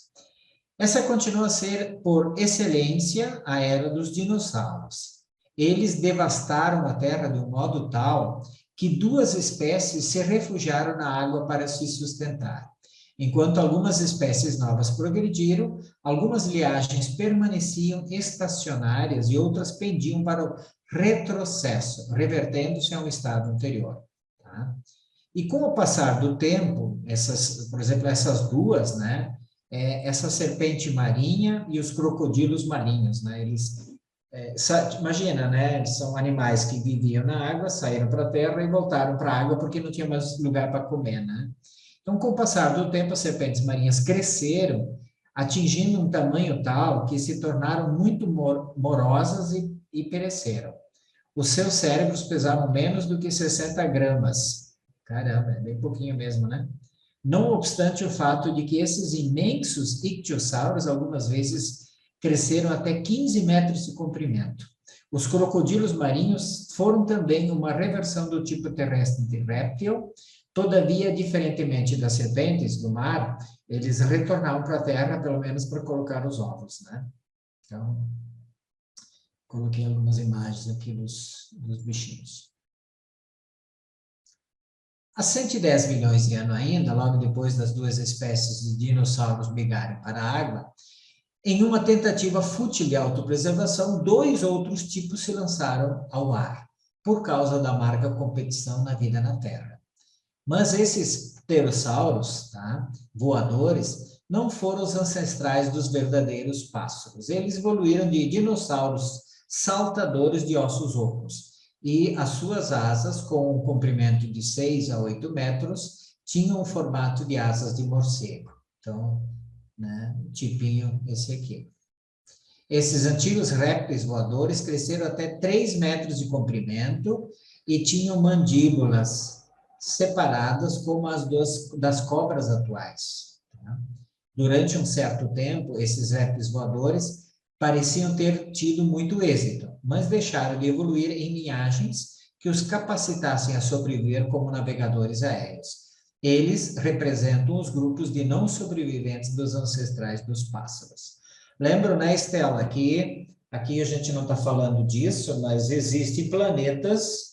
Essa continua a ser, por excelência, a era dos dinossauros. Eles devastaram a Terra de um modo tal que duas espécies se refugiaram na água para se sustentar. Enquanto algumas espécies novas progrediram, algumas linhagens permaneciam estacionárias e outras pendiam para o retrocesso, revertendo-se a um estado anterior. Tá? E com o passar do tempo, por exemplo, essas duas, né, essa serpente marinha e os crocodilos marinhos, né, imagina, né, são animais que viviam na água, saíram para a terra e voltaram para a água porque não tinha mais lugar para comer, né? Então, com o passar do tempo, as serpentes marinhas cresceram, atingindo um tamanho tal que se tornaram muito morosas e pereceram. Os seus cérebros pesavam menos do que 60 gramas. Caramba, é bem pouquinho mesmo, né? Não obstante o fato de que esses imensos ictiossauros, algumas vezes, cresceram até 15 metros de comprimento. Os crocodilos marinhos foram também uma reversão do tipo terrestre de réptil. Todavia, diferentemente das serpentes do mar, eles retornavam para a terra, pelo menos para colocar os ovos, né? Então, coloquei algumas imagens aqui dos bichinhos. Há 110 milhões de anos ainda, logo depois das duas espécies de dinossauros migrarem para a água, em uma tentativa fútil de autopreservação, dois outros tipos se lançaram ao ar, por causa da amarga competição na vida na Terra. Mas esses pterossauros, tá, voadores, não foram os ancestrais dos verdadeiros pássaros. Eles evoluíram de dinossauros saltadores de ossos ocos. E as suas asas, com um comprimento de 6 a 8 metros, tinham o formato de asas de morcego. Então, né, tipinho esse aqui. Esses antigos répteis voadores cresceram até 3 metros de comprimento e tinham mandíbulas separadas como as das cobras atuais. Tá? Durante um certo tempo, esses répteis voadores pareciam ter tido muito êxito, mas deixaram de evoluir em linhagens que os capacitassem a sobreviver como navegadores aéreos. Eles representam os grupos de não sobreviventes dos ancestrais dos pássaros. Lembram, né, Estela, que aqui a gente não está falando disso, mas existem planetas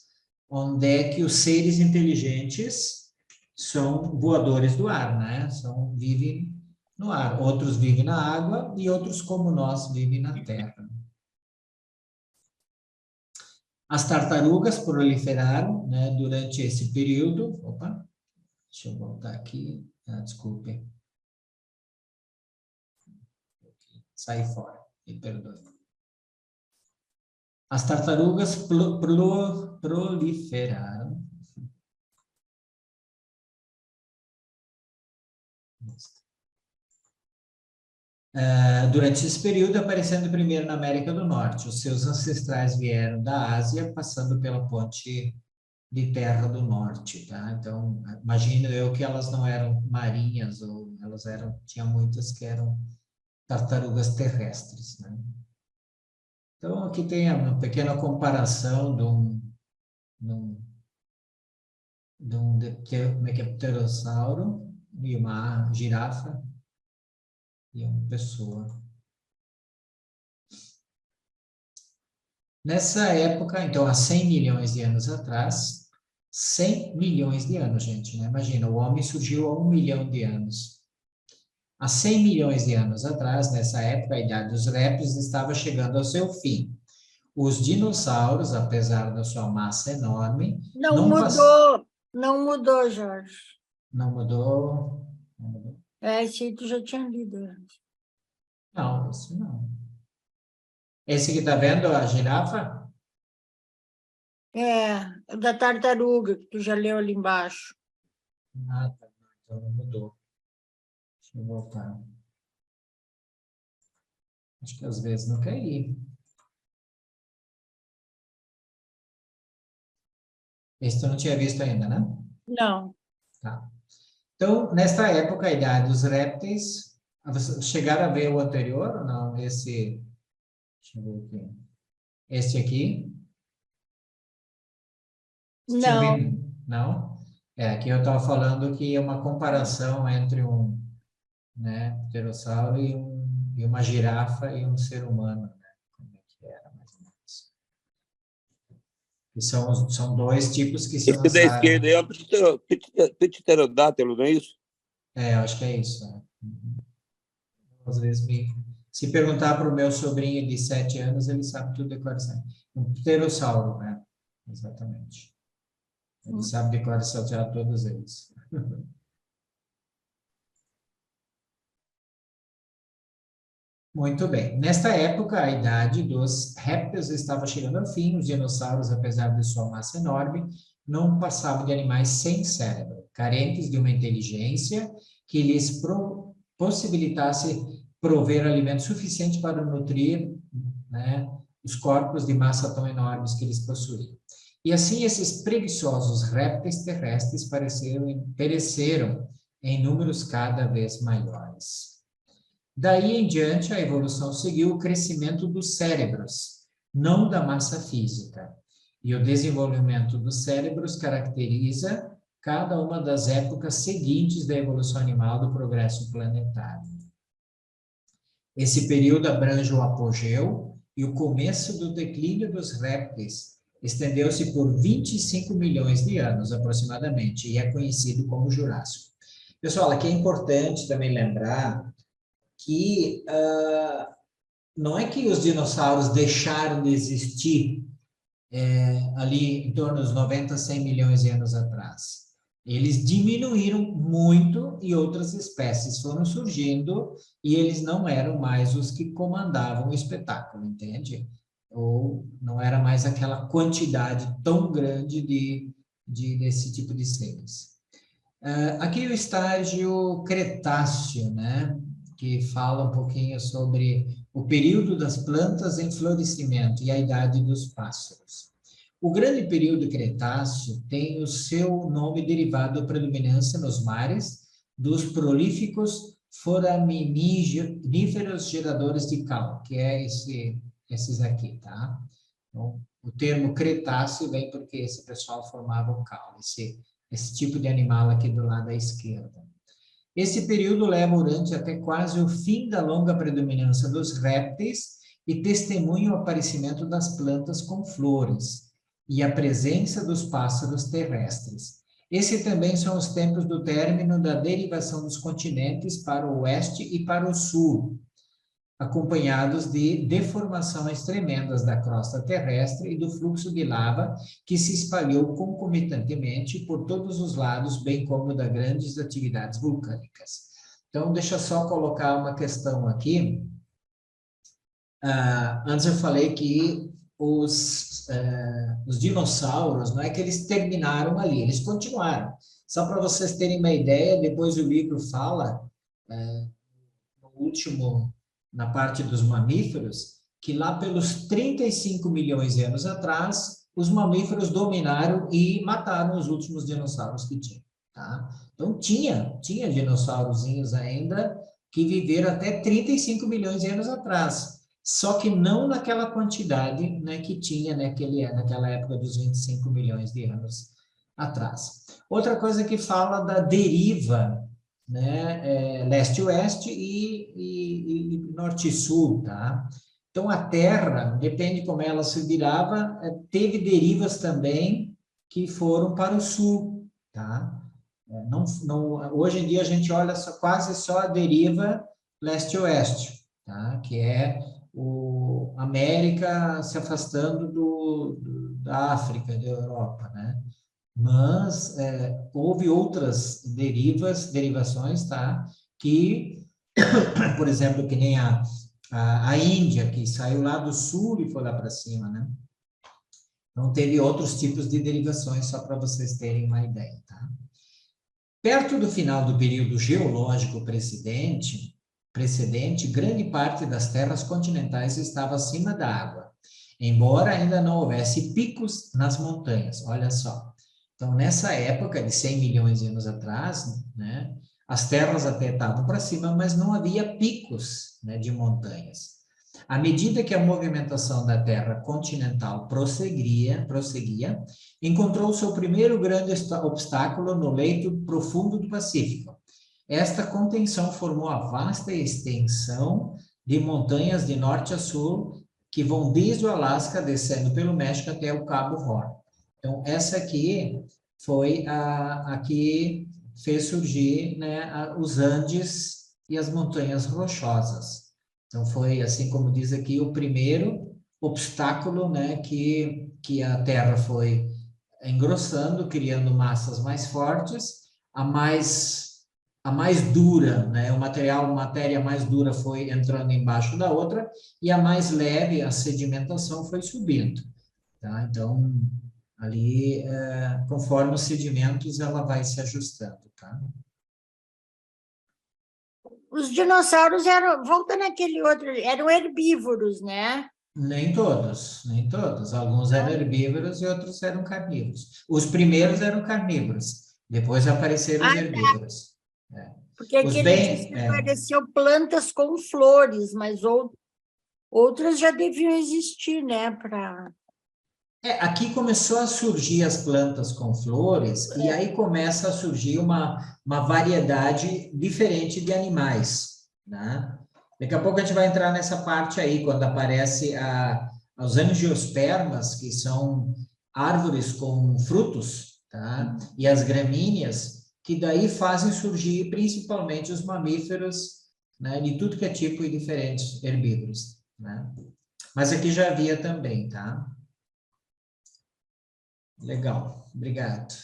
onde é que os seres inteligentes são voadores do ar, né? Vivem no ar. Outros vivem na água e outros, como nós, vivem na terra. As tartarugas proliferaram, né, durante esse período. Opa, deixa eu voltar aqui. Desculpe. Saí fora, me perdoe. As tartarugas proliferaram. Durante esse período, aparecendo primeiro na América do Norte. Os seus ancestrais vieram da Ásia, passando pela ponte de terra do norte, tá? Então, imagino eu que elas não eram marinhas, ou tinha muitas que eram tartarugas terrestres, né? Então, aqui tem uma pequena comparação como é que é, pterossauro e uma girafa e uma pessoa. Nessa época, então, há 100 milhões de anos atrás, 100 milhões de anos, gente, né? Imagina, o homem surgiu há 1 milhão de anos. Há 100 milhões de anos atrás, nessa época, a idade dos répteis estava chegando ao seu fim. Os dinossauros, apesar da sua massa enorme, Não mudou, não mudou, Jorge. Não mudou? Não mudou? Esse aí tu já tinha lido antes. Não, isso não. Esse que está vendo, a girafa? Da tartaruga, que tu já leu ali embaixo. Ah, tá. Então não mudou. Deixa eu voltar. Acho que às vezes não quer ir. Esse tu não tinha visto ainda, né? Não. Tá. Então, nesta época, a idade dos répteis, chegaram a ver o anterior ou não? Esse, deixa eu ver aqui. Este aqui? Não. Não? Aqui eu estava falando que é uma comparação entre né, pterossauro e uma girafa e um ser humano, né? Como é que era, mais ou menos. E são dois tipos que se Esse da lançaram. esquerda é um pterodátilo, não é isso? Eu acho que é isso. Né? Às vezes, se perguntar para o meu sobrinho de 7 anos, ele sabe tudo de cor e salteado. Um pterossauro, né? Exatamente. Ele sabe de cor e salteado todos eles. Muito bem. Nesta época, a idade dos répteis estava chegando ao fim. Os dinossauros, apesar de sua massa enorme, não passavam de animais sem cérebro, carentes de uma inteligência que lhes possibilitasse prover alimento suficiente para nutrir, né, os corpos de massa tão enormes que eles possuíam. E assim, esses preguiçosos répteis terrestres pereceram em números cada vez maiores. Daí em diante, a evolução seguiu o crescimento dos cérebros, não da massa física. E o desenvolvimento dos cérebros caracteriza cada uma das épocas seguintes da evolução animal do progresso planetário. Esse período abrange o apogeu e o começo do declínio dos répteis. Estendeu-se por 25 milhões de anos, aproximadamente, e é conhecido como Jurássico. Pessoal, aqui é importante também lembrar que não é que os dinossauros deixaram de existir ali em torno dos 90, 100 milhões de anos atrás. Eles diminuíram muito e outras espécies foram surgindo e eles não eram mais os que comandavam o espetáculo, entende? Ou não era mais aquela quantidade tão grande desse tipo de seres. Aqui o estágio Cretáceo, né? Que fala um pouquinho sobre o período das plantas em florescimento e a idade dos pássaros. O grande período Cretáceo tem o seu nome derivado da predominância nos mares dos prolíficos foraminíferos geradores de cal, que é esses aqui, tá? Então, o termo Cretáceo vem porque esse pessoal formava o cal, esse tipo de animal aqui do lado da esquerda. Esse período leva durante até quase o fim da longa predominância dos répteis e testemunha o aparecimento das plantas com flores e a presença dos pássaros terrestres. Esse também são os tempos do término da derivação dos continentes para o oeste e para o sul, acompanhados de deformações tremendas da crosta terrestre e do fluxo de lava que se espalhou concomitantemente por todos os lados, bem como das grandes atividades vulcânicas. Então, deixa eu só colocar uma questão aqui. Antes eu falei que os dinossauros, não é que eles terminaram ali, eles continuaram. Só para vocês terem uma ideia, depois o livro fala, no último, na parte dos mamíferos, que lá pelos 35 milhões de anos atrás, os mamíferos dominaram e mataram os últimos dinossauros que tinham. Tá? Então, tinha dinossaurozinhos ainda que viveram até 35 milhões de anos atrás. só que não naquela quantidade, né, que tinha naquela época dos 25 milhões de anos atrás. Outra coisa que fala da deriva, né, leste-oeste e norte e sul, tá? Então, a Terra, depende como ela se virava, teve derivas também que foram para o sul, tá? Hoje em dia, a gente olha quase só a deriva leste-oeste, tá? Que é o América se afastando da África, da Europa, né? Mas houve outras derivações, tá? Que, por exemplo, que nem a Índia, que saiu lá do sul e foi lá para cima, né? Então, teve outros tipos de derivações, só para vocês terem uma ideia, tá? Perto do final do período geológico precedente, grande parte das terras continentais estava acima da água, embora ainda não houvesse picos nas montanhas, olha só. Então, nessa época de 100 milhões de anos atrás, né, as terras até estavam para cima, mas não havia picos, né, de montanhas. À medida que a movimentação da Terra continental prosseguia, encontrou seu primeiro grande obstáculo no leito profundo do Pacífico. Esta contenção formou a vasta extensão de montanhas de norte a sul, que vão desde o Alasca, descendo pelo México até o Cabo Horn. Então, essa aqui foi a que fez surgir, né, os Andes e as montanhas rochosas. Então, foi, assim como diz aqui, o primeiro obstáculo, né, que a Terra foi engrossando, criando massas mais fortes, a mais dura, né, matéria mais dura foi entrando embaixo da outra, e a mais leve, a sedimentação, foi subindo. Tá? Então, ali, conforme os sedimentos, ela vai se ajustando, tá? Os dinossauros eram, voltando àquele outro, eram herbívoros, né? Nem todos, nem todos. Alguns eram herbívoros e outros eram carnívoros. Os primeiros eram carnívoros, depois apareceram os herbívoros. Porque aqui ele disse que apareceu plantas com flores, mas outras já deviam existir, né? Aqui começou a surgir as plantas com flores, e aí começa a surgir uma variedade diferente de animais, né? Daqui a pouco a gente vai entrar nessa parte aí, quando aparece os angiospermas, que são árvores com frutos, tá? E as gramíneas, que daí fazem surgir principalmente os mamíferos, né? De tudo que é tipo e diferentes herbívoros, né? Mas aqui já havia também, tá? Legal, obrigado.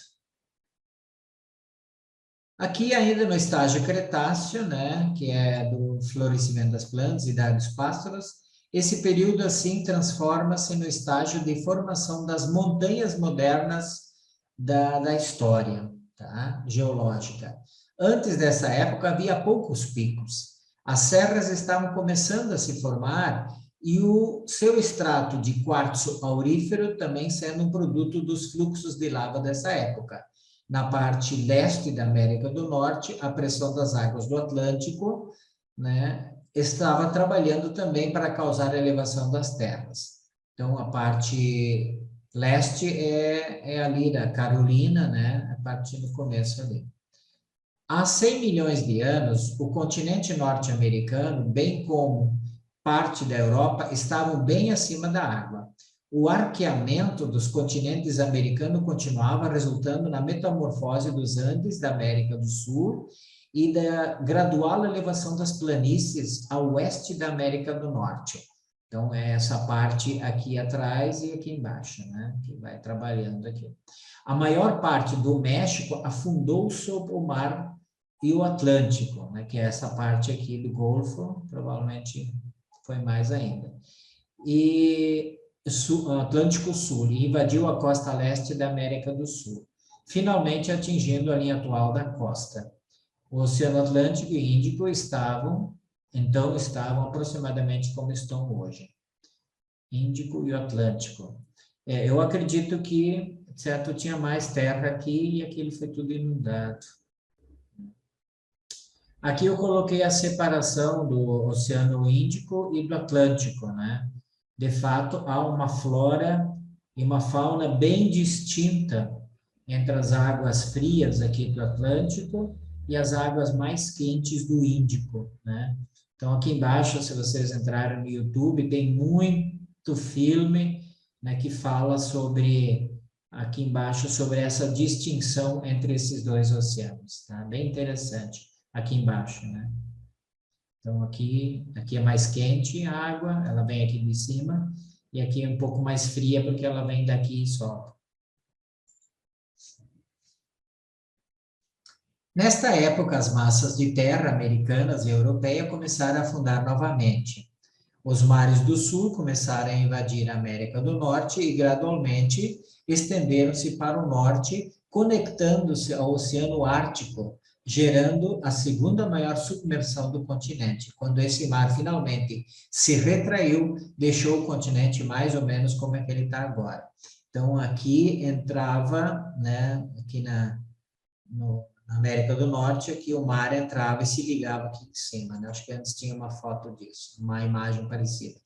Aqui ainda no estágio Cretáceo, né, que é do florescimento das plantas, idade dos pássaros, esse período assim transforma-se no estágio de formação das montanhas modernas da história, tá? Geológica. Antes dessa época havia poucos picos. As serras estavam começando a se formar e o seu extrato de quartzo aurífero também sendo um produto dos fluxos de lava dessa época. Na parte leste da América do Norte, a pressão das águas do Atlântico, né, estava trabalhando também para causar a elevação das terras. Então, a parte leste é ali da Carolina, né, a parte no começo ali. Há 100 milhões de anos, o continente norte-americano, bem como parte da Europa, estavam bem acima da água. O arqueamento dos continentes americanos continuava, resultando na metamorfose dos Andes da América do Sul e da gradual elevação das planícies a oeste da América do Norte. Então, é essa parte aqui atrás e aqui embaixo, né? Que vai trabalhando aqui. A maior parte do México afundou sob o mar e o Atlântico, né? Que é essa parte aqui do Golfo, provavelmente foi mais ainda. E Atlântico Sul, e invadiu a costa leste da América do Sul, finalmente atingindo a linha atual da costa. O Oceano Atlântico e Índico estavam aproximadamente como estão hoje. Índico e o Atlântico. Eu acredito que, certo, tinha mais terra aqui e aquilo foi tudo inundado. Aqui eu coloquei a separação do Oceano Índico e do Atlântico, né? De fato, há uma flora e uma fauna bem distinta entre as águas frias aqui do Atlântico e as águas mais quentes do Índico, né? Então, aqui embaixo, se vocês entrarem no YouTube, tem muito filme, né, que fala sobre, aqui embaixo, sobre essa distinção entre esses dois oceanos, tá? Bem interessante, aqui embaixo, né? Então, aqui é mais quente a água, ela vem aqui de cima, e aqui é um pouco mais fria, porque ela vem daqui e sobe. Nesta época, as massas de terra americanas e europeia começaram a afundar novamente. Os mares do sul começaram a invadir a América do Norte e, gradualmente, estenderam-se para o norte, conectando-se ao Oceano Ártico, gerando a segunda maior submersão do continente. Quando esse mar finalmente se retraiu, deixou o continente mais ou menos como é que ele está agora. Então, aqui entrava, né, aqui na América do Norte, aqui o mar entrava e se ligava aqui em cima, né? Acho que antes tinha uma foto disso, uma imagem parecida.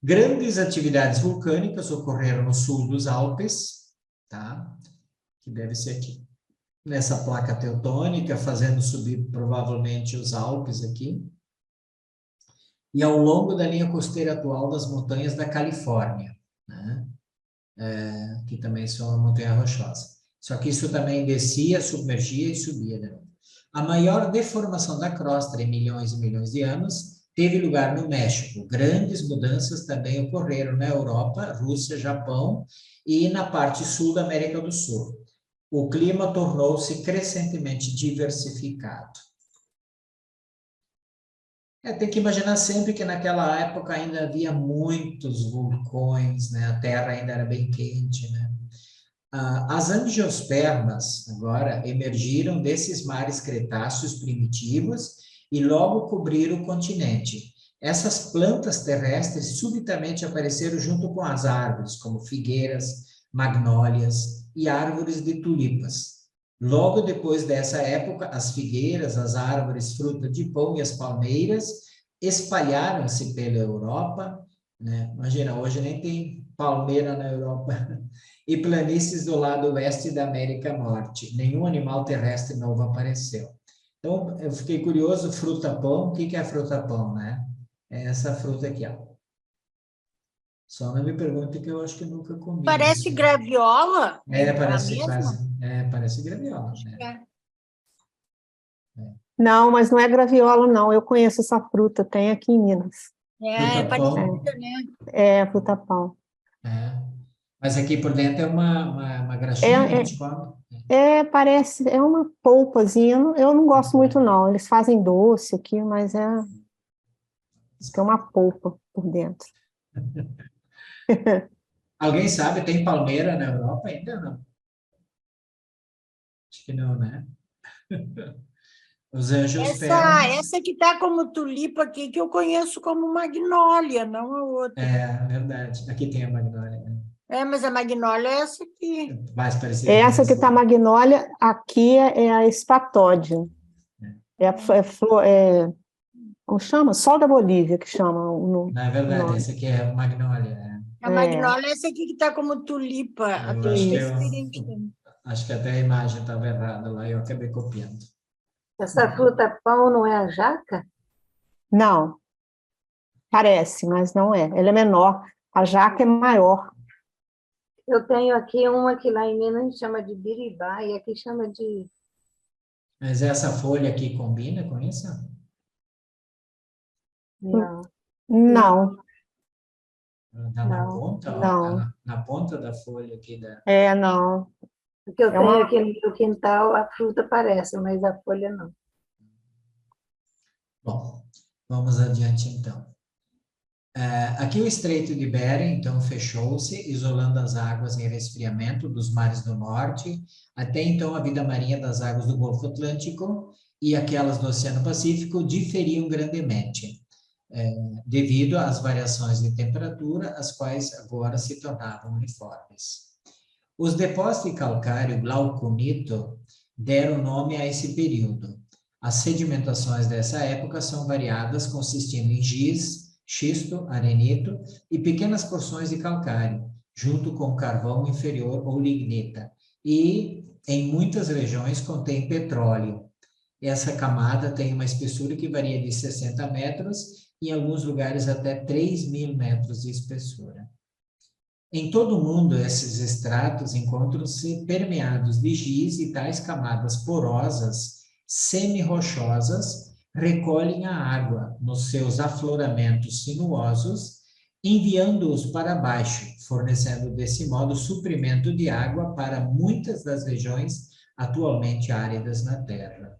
Grandes atividades vulcânicas ocorreram no sul dos Alpes, tá? Que deve ser aqui, nessa placa teutônica, fazendo subir provavelmente os Alpes aqui. E ao longo da linha costeira atual das montanhas da Califórnia, né? Que também são uma montanha rochosa. Só que isso também descia, submergia e subia, né? A maior deformação da crosta em milhões e milhões de anos teve lugar no México. Grandes mudanças também ocorreram na Europa, Rússia, Japão e na parte sul da América do Sul. O clima tornou-se crescentemente diversificado. Tem que imaginar sempre que naquela época ainda havia muitos vulcões, né? A Terra ainda era bem quente, né? As angiospermas, agora, emergiram desses mares cretáceos primitivos e logo cobriram o continente. Essas plantas terrestres subitamente apareceram junto com as árvores, como figueiras, magnólias e árvores de tulipas. Logo depois dessa época, as figueiras, as árvores fruta de pão e as palmeiras espalharam-se pela Europa, né? Imagina, hoje nem tem palmeira na Europa. E planícies do lado oeste da América Norte. Nenhum animal terrestre novo apareceu. Então, eu fiquei curioso, fruta-pão, o que é fruta-pão, né? É essa fruta aqui, ó. Só não me pergunte que eu acho que nunca comi. Parece graviola? Parece quase. Parece graviola. Né? Não, mas não é graviola, não. Eu conheço essa fruta, tem aqui em Minas. É parecida, né? É, fruta-pão. Mas aqui por dentro é uma graxinha, a gente come. Parece, é uma polpazinha. Eu não gosto muito, não. Eles fazem doce aqui, mas tem uma polpa por dentro. Alguém sabe, tem palmeira na Europa ainda não? Acho que não, né? Os angiospermas. Essa que está como tulipa aqui, que eu conheço como magnólia, não a outra. Verdade. Aqui tem a magnólia. Mas a magnólia é essa aqui. Mais parecida. Essa que está magnólia, aqui é a espatódia. Como chama? Sol da Bolívia, que chama. Não, é verdade, essa aqui é magnólia. A magnólia é essa aqui que está como tulipa. Acho que até a imagem estava errada lá, eu acabei copiando. Essa fruta-pão não é a jaca? Não. Parece, mas não é. Ela é menor. A jaca é maior. Eu tenho aqui uma que lá em Minas a gente chama de biribá e aqui chama de... Mas essa folha aqui combina com isso? Não. Não. Tá na ponta? Não. Tá na ponta da folha aqui da... Não. O que eu tenho aqui no meu quintal, a fruta parece, mas a folha não. Bom, vamos adiante então. Aqui o Estreito de Bering, então, fechou-se, isolando as águas em resfriamento dos mares do norte. Até então, a vida marinha das águas do Golfo Atlântico e aquelas do Oceano Pacífico diferiam grandemente, devido às variações de temperatura, as quais agora se tornavam uniformes. Os depósitos de calcário glauconito deram nome a esse período. As sedimentações dessa época são variadas, consistindo em giz, xisto, arenito e pequenas porções de calcário, junto com carvão inferior ou lignita. E, em muitas regiões, contém petróleo. Essa camada tem uma espessura que varia de 60 metros, em alguns lugares até 3.000 metros de espessura. Em todo o mundo, esses estratos encontram-se permeados de giz e tais camadas porosas, semi-rochosas, recolhem a água nos seus afloramentos sinuosos, enviando-os para baixo, fornecendo desse modo suprimento de água para muitas das regiões atualmente áridas na Terra.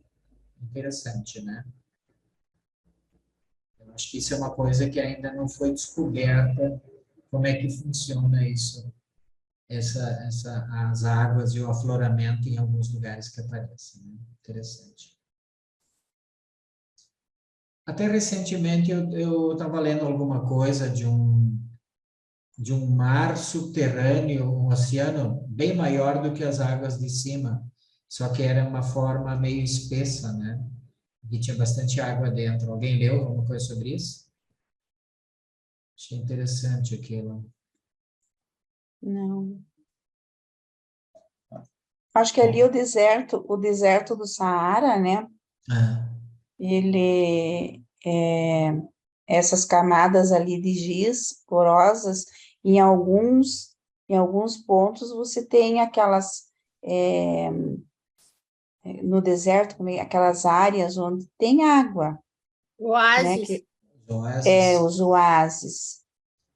Interessante, né? Eu acho que isso é uma coisa que ainda não foi descoberta, como é que funciona isso, as águas e o afloramento em alguns lugares que aparecem, né? Interessante. Até recentemente eu estava lendo alguma coisa de um mar subterrâneo, um oceano bem maior do que as águas de cima, só que era uma forma meio espessa, né? E tinha bastante água dentro. Alguém leu alguma coisa sobre isso? Achei interessante aquilo. Não. Acho que ali o deserto do Saara, né? Ah, Ele, essas camadas ali de giz porosas, em alguns pontos você tem aquelas, no deserto, aquelas áreas onde tem água, né? Oásis. Os oásis,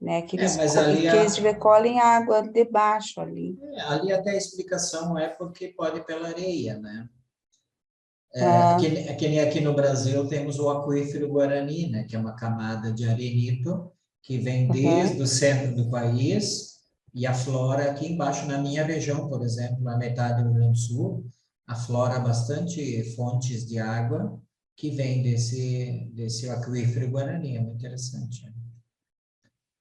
né? Que mas ali eles recolhem água debaixo ali. ali até a explicação é porque pode ir pela areia, né? Que nem aqui no Brasil temos o aquífero Guarani, né? Que é uma camada de arenito que vem desde o centro do país e aflora aqui embaixo na minha região, por exemplo, na metade do Rio Grande do Sul, aflora bastante fontes de água que vem desse aquífero Guarani, é muito interessante.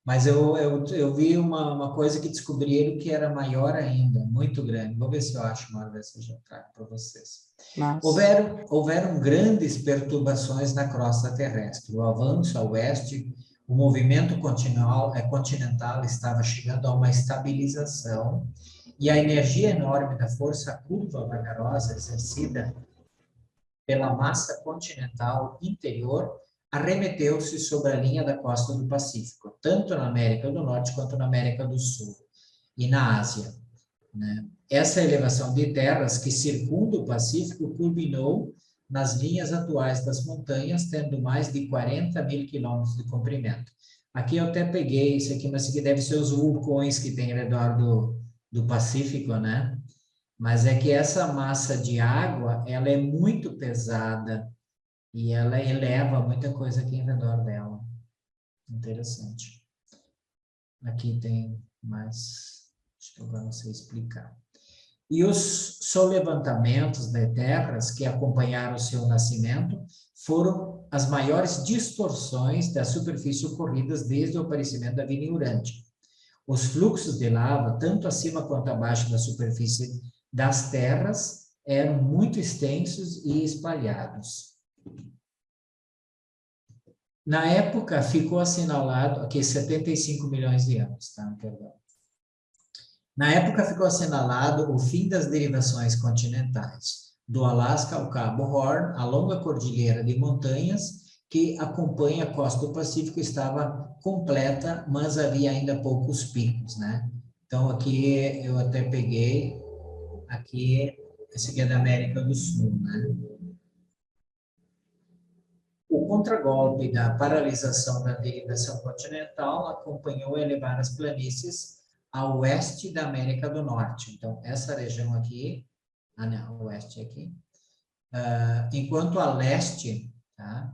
Mas eu vi uma coisa que descobriram que era maior ainda, muito grande. Vou ver se eu acho uma hora dessa eu já trago para vocês. Houveram grandes perturbações na crosta terrestre. O avanço a oeste, o movimento continental estava chegando a uma estabilização e a energia enorme da força curva vagarosa exercida pela massa continental interior arremeteu-se sobre a linha da costa do Pacífico, tanto na América do Norte quanto na América do Sul e na Ásia, né? Essa elevação de terras que circunda o Pacífico culminou nas linhas atuais das montanhas, tendo mais de 40.000 quilômetros de comprimento. Aqui eu até peguei isso aqui, mas isso aqui deve ser os vulcões que tem ao redor do Pacífico, né? Mas é que essa massa de água, ela é muito pesada e ela eleva muita coisa aqui em redor dela. Interessante. Aqui tem mais, acho que agora não sei explicar. E os solevantamentos de terras que acompanharam o seu nascimento foram as maiores distorções da superfície ocorridas desde o aparecimento da vida Urântia. Os fluxos de lava, tanto acima quanto abaixo da superfície das terras, eram muito extensos e espalhados. Na época, ficou assinalado, aqui 75 milhões de anos, tá? Perdão. Na época, ficou assinalado o fim das derivações continentais, do Alasca ao Cabo Horn, a longa cordilheira de montanhas que acompanha a costa do Pacífico estava completa, mas havia ainda poucos picos, né? Então, aqui eu até peguei, aqui, esse aqui é da América do Sul, né? O contragolpe da paralisação da derivação continental acompanhou elevar as planícies a oeste da América do Norte. Então, essa região aqui, não, oeste aqui, enquanto a leste, tá?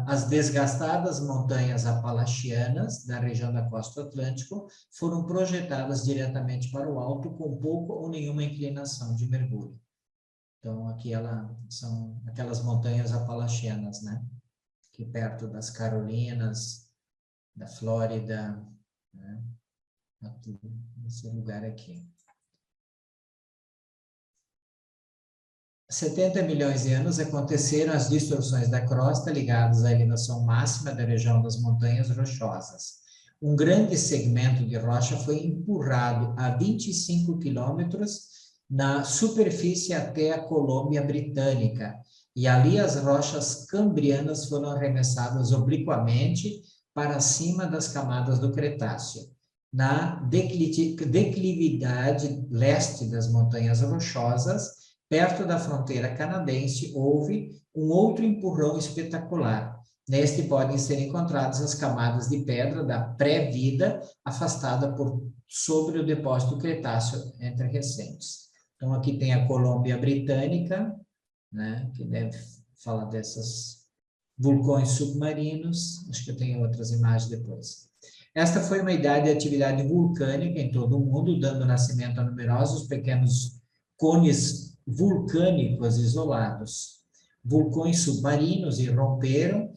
As desgastadas montanhas apalachianas da região da costa atlântico foram projetadas diretamente para o alto com pouco ou nenhuma inclinação de mergulho. Então, aqui são aquelas montanhas apalachianas, né? Aqui perto das Carolinas, da Flórida, né? Aqui, nesse lugar aqui. 70 milhões de anos aconteceram as distorções da crosta ligadas à elevação máxima da região das montanhas rochosas. Um grande segmento de rocha foi empurrado a 25 quilômetros na superfície até a Colômbia Britânica, e ali as rochas cambrianas foram arremessadas obliquamente para cima das camadas do Cretáceo. Na declividade leste das montanhas rochosas, perto da fronteira canadense, houve um outro empurrão espetacular. Neste podem ser encontradas as camadas de pedra da pré-vida afastada por sobre o depósito Cretáceo entre recentes. Então, aqui tem a Colômbia Britânica, né, que deve falar desses vulcões submarinos. Acho que eu tenho outras imagens depois. Esta foi uma idade de atividade vulcânica em todo o mundo, dando nascimento a numerosos pequenos cones vulcânicos isolados. Vulcões submarinos irromperam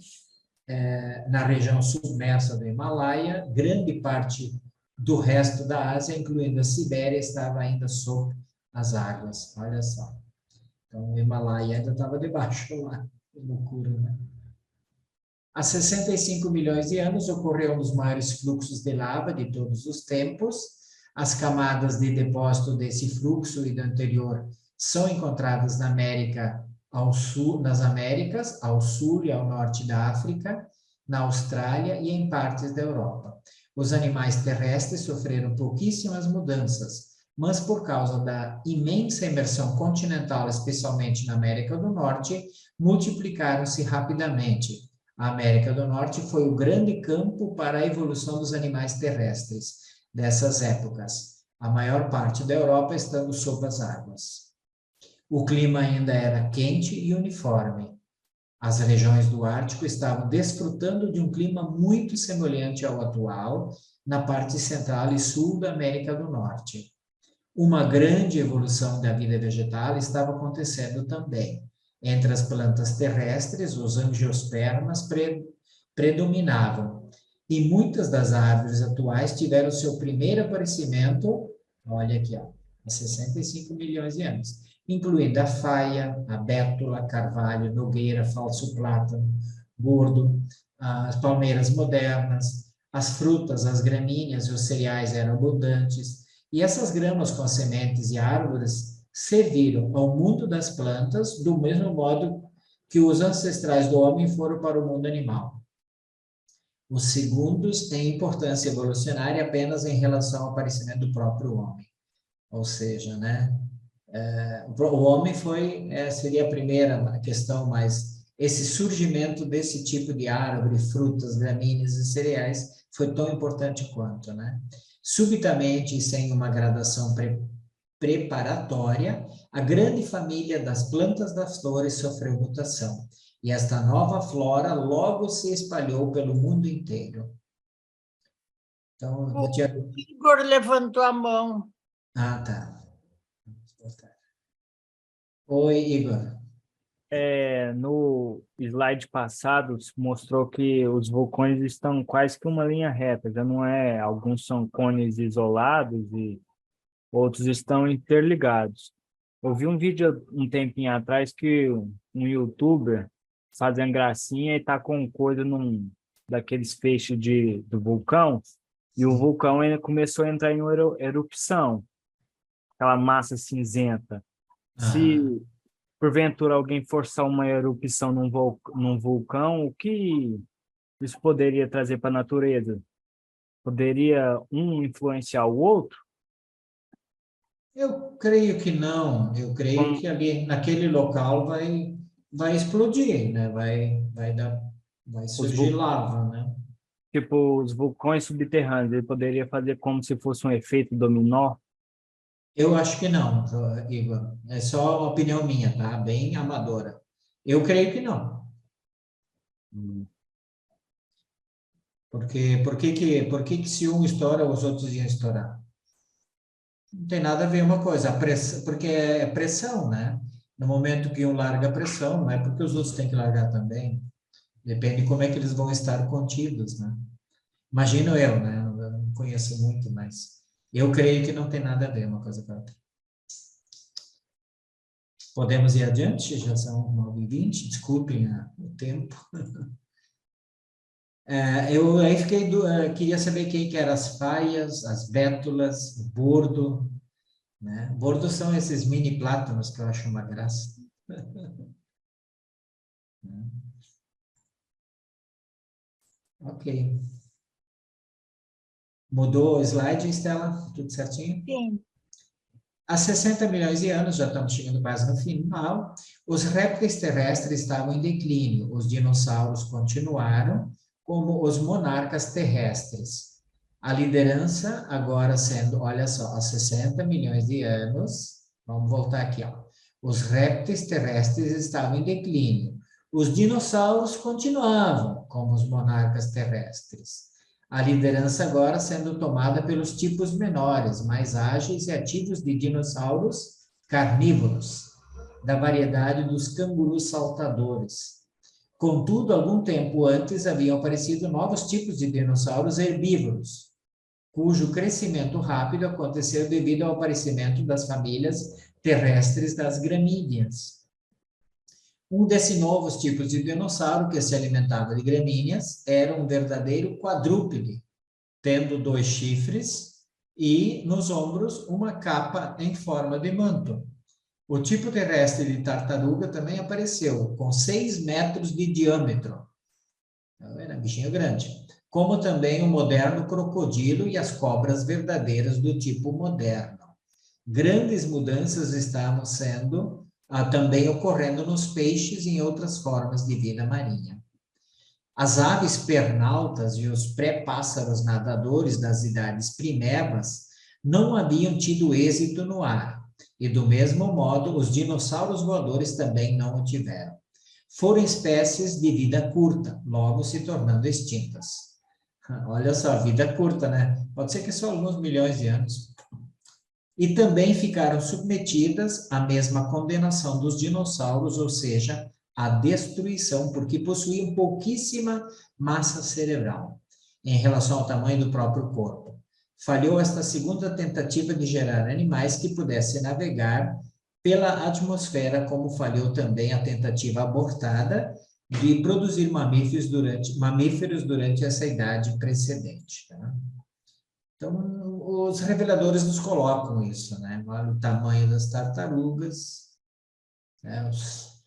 na região submersa do Himalaia. Grande parte do resto da Ásia, incluindo a Sibéria, estava ainda sob as águas. Olha só. Então, o Himalaia ainda estava debaixo lá. Que loucura, né? Há 65 milhões de anos ocorreu um dos maiores fluxos de lava de todos os tempos. As camadas de depósito desse fluxo e do anterior são encontradas na América ao sul, nas Américas, ao sul e ao norte da África, na Austrália e em partes da Europa. Os animais terrestres sofreram pouquíssimas mudanças, mas por causa da imensa imersão continental, especialmente na América do Norte, multiplicaram-se rapidamente. A América do Norte foi o grande campo para a evolução dos animais terrestres dessas épocas, a maior parte da Europa estando sob as águas. O clima ainda era quente e uniforme. As regiões do Ártico estavam desfrutando de um clima muito semelhante ao atual na parte central e sul da América do Norte. Uma grande evolução da vida vegetal estava acontecendo também. Entre as plantas terrestres, os angiospermas predominavam, e muitas das árvores atuais tiveram seu primeiro aparecimento, olha aqui, ó, há 65 milhões de anos, incluindo a faia, a bétula, carvalho, nogueira, falso plátano, bordo, as palmeiras modernas, as frutas, as gramíneas e os cereais eram abundantes, e essas gramas com sementes e árvores serviram ao mundo das plantas do mesmo modo que os ancestrais do homem foram para o mundo animal. Os segundos têm importância evolucionária apenas em relação ao aparecimento do próprio homem. Ou seja, né, o homem seria a primeira questão, mas esse surgimento desse tipo de árvore, frutas, gramíneas e cereais foi tão importante quanto, né? Subitamente, sem uma gradação preparatória, a grande família das plantas das flores sofreu mutação, e esta nova flora logo se espalhou pelo mundo inteiro. Então, o Igor levantou a mão. Ah, tá. Oi, Igor. No slide passado, mostrou que os vulcões estão quase que uma linha reta, já não é, alguns são cones isolados e outros estão interligados. Eu vi um vídeo um tempinho atrás que um youtuber fazendo gracinha e tá com coisa daqueles feixes do vulcão, e o vulcão ainda começou a entrar em erupção, aquela massa cinzenta. Se porventura alguém forçar uma erupção num vulcão, o que isso poderia trazer para a natureza? Poderia um influenciar o outro? Eu creio que não. Eu creio que ali naquele local vai explodir, né? Vai surgir lava, né? Tipo, os vulcões subterrâneos, ele poderia fazer como se fosse um efeito dominó? Eu acho que não, Igor. É só uma opinião minha, tá? Bem amadora. Eu creio que não. Por que se um estoura, os outros iam estourar? Não tem nada a ver uma coisa, porque é pressão, né? No momento que um larga a pressão, não é porque os outros têm que largar também. Depende de como é que eles vão estar contidos, né? Imagino eu, né? Eu não conheço muito, mas eu creio que não tem nada a ver uma coisa com a outra. Podemos ir adiante? Já são 9h20, desculpem o tempo. Eu aí queria saber quem que eram as faias, as bétulas, o bordo, né? Bordo são esses mini plátanos que eu acho uma graça. Ok. Mudou o slide, Estela? Tudo certinho? Sim. Há 60 milhões de anos, já estamos chegando quase no final, os répteis terrestres estavam em declínio, os dinossauros continuaram, como os monarcas terrestres. A liderança agora sendo, olha só, há 60 milhões de anos, vamos voltar aqui, ó. Os répteis terrestres estavam em declínio, os dinossauros continuavam, como os monarcas terrestres. A liderança agora sendo tomada pelos tipos menores, mais ágeis e ativos de dinossauros carnívoros, da variedade dos cangurus saltadores. Contudo, algum tempo antes haviam aparecido novos tipos de dinossauros herbívoros, cujo crescimento rápido aconteceu devido ao aparecimento das famílias terrestres das gramíneas. Um desses novos tipos de dinossauro que se alimentava de gramíneas era um verdadeiro quadrúpede, tendo 2 chifres e nos ombros uma capa em forma de manto. O tipo terrestre de tartaruga também apareceu, com 6 metros de diâmetro. Era um bichinho grande. Como também o moderno crocodilo e as cobras verdadeiras do tipo moderno. Grandes mudanças estavam sendo também ocorrendo nos peixes e em outras formas de vida marinha. As aves pernaltas e os pré-pássaros nadadores das idades primevas não haviam tido êxito no ar, e do mesmo modo os dinossauros voadores também não o tiveram. Foram espécies de vida curta, logo se tornando extintas. Olha só, vida curta, né? Pode ser que só alguns milhões de anos. E também ficaram submetidas à mesma condenação dos dinossauros, ou seja, à destruição, porque possuíam pouquíssima massa cerebral em relação ao tamanho do próprio corpo. Falhou esta segunda tentativa de gerar animais que pudessem navegar pela atmosfera, como falhou também a tentativa abortada de produzir mamíferos durante essa idade precedente. Tá? Então, os reveladores nos colocam isso, né? Olha o tamanho das tartarugas, né?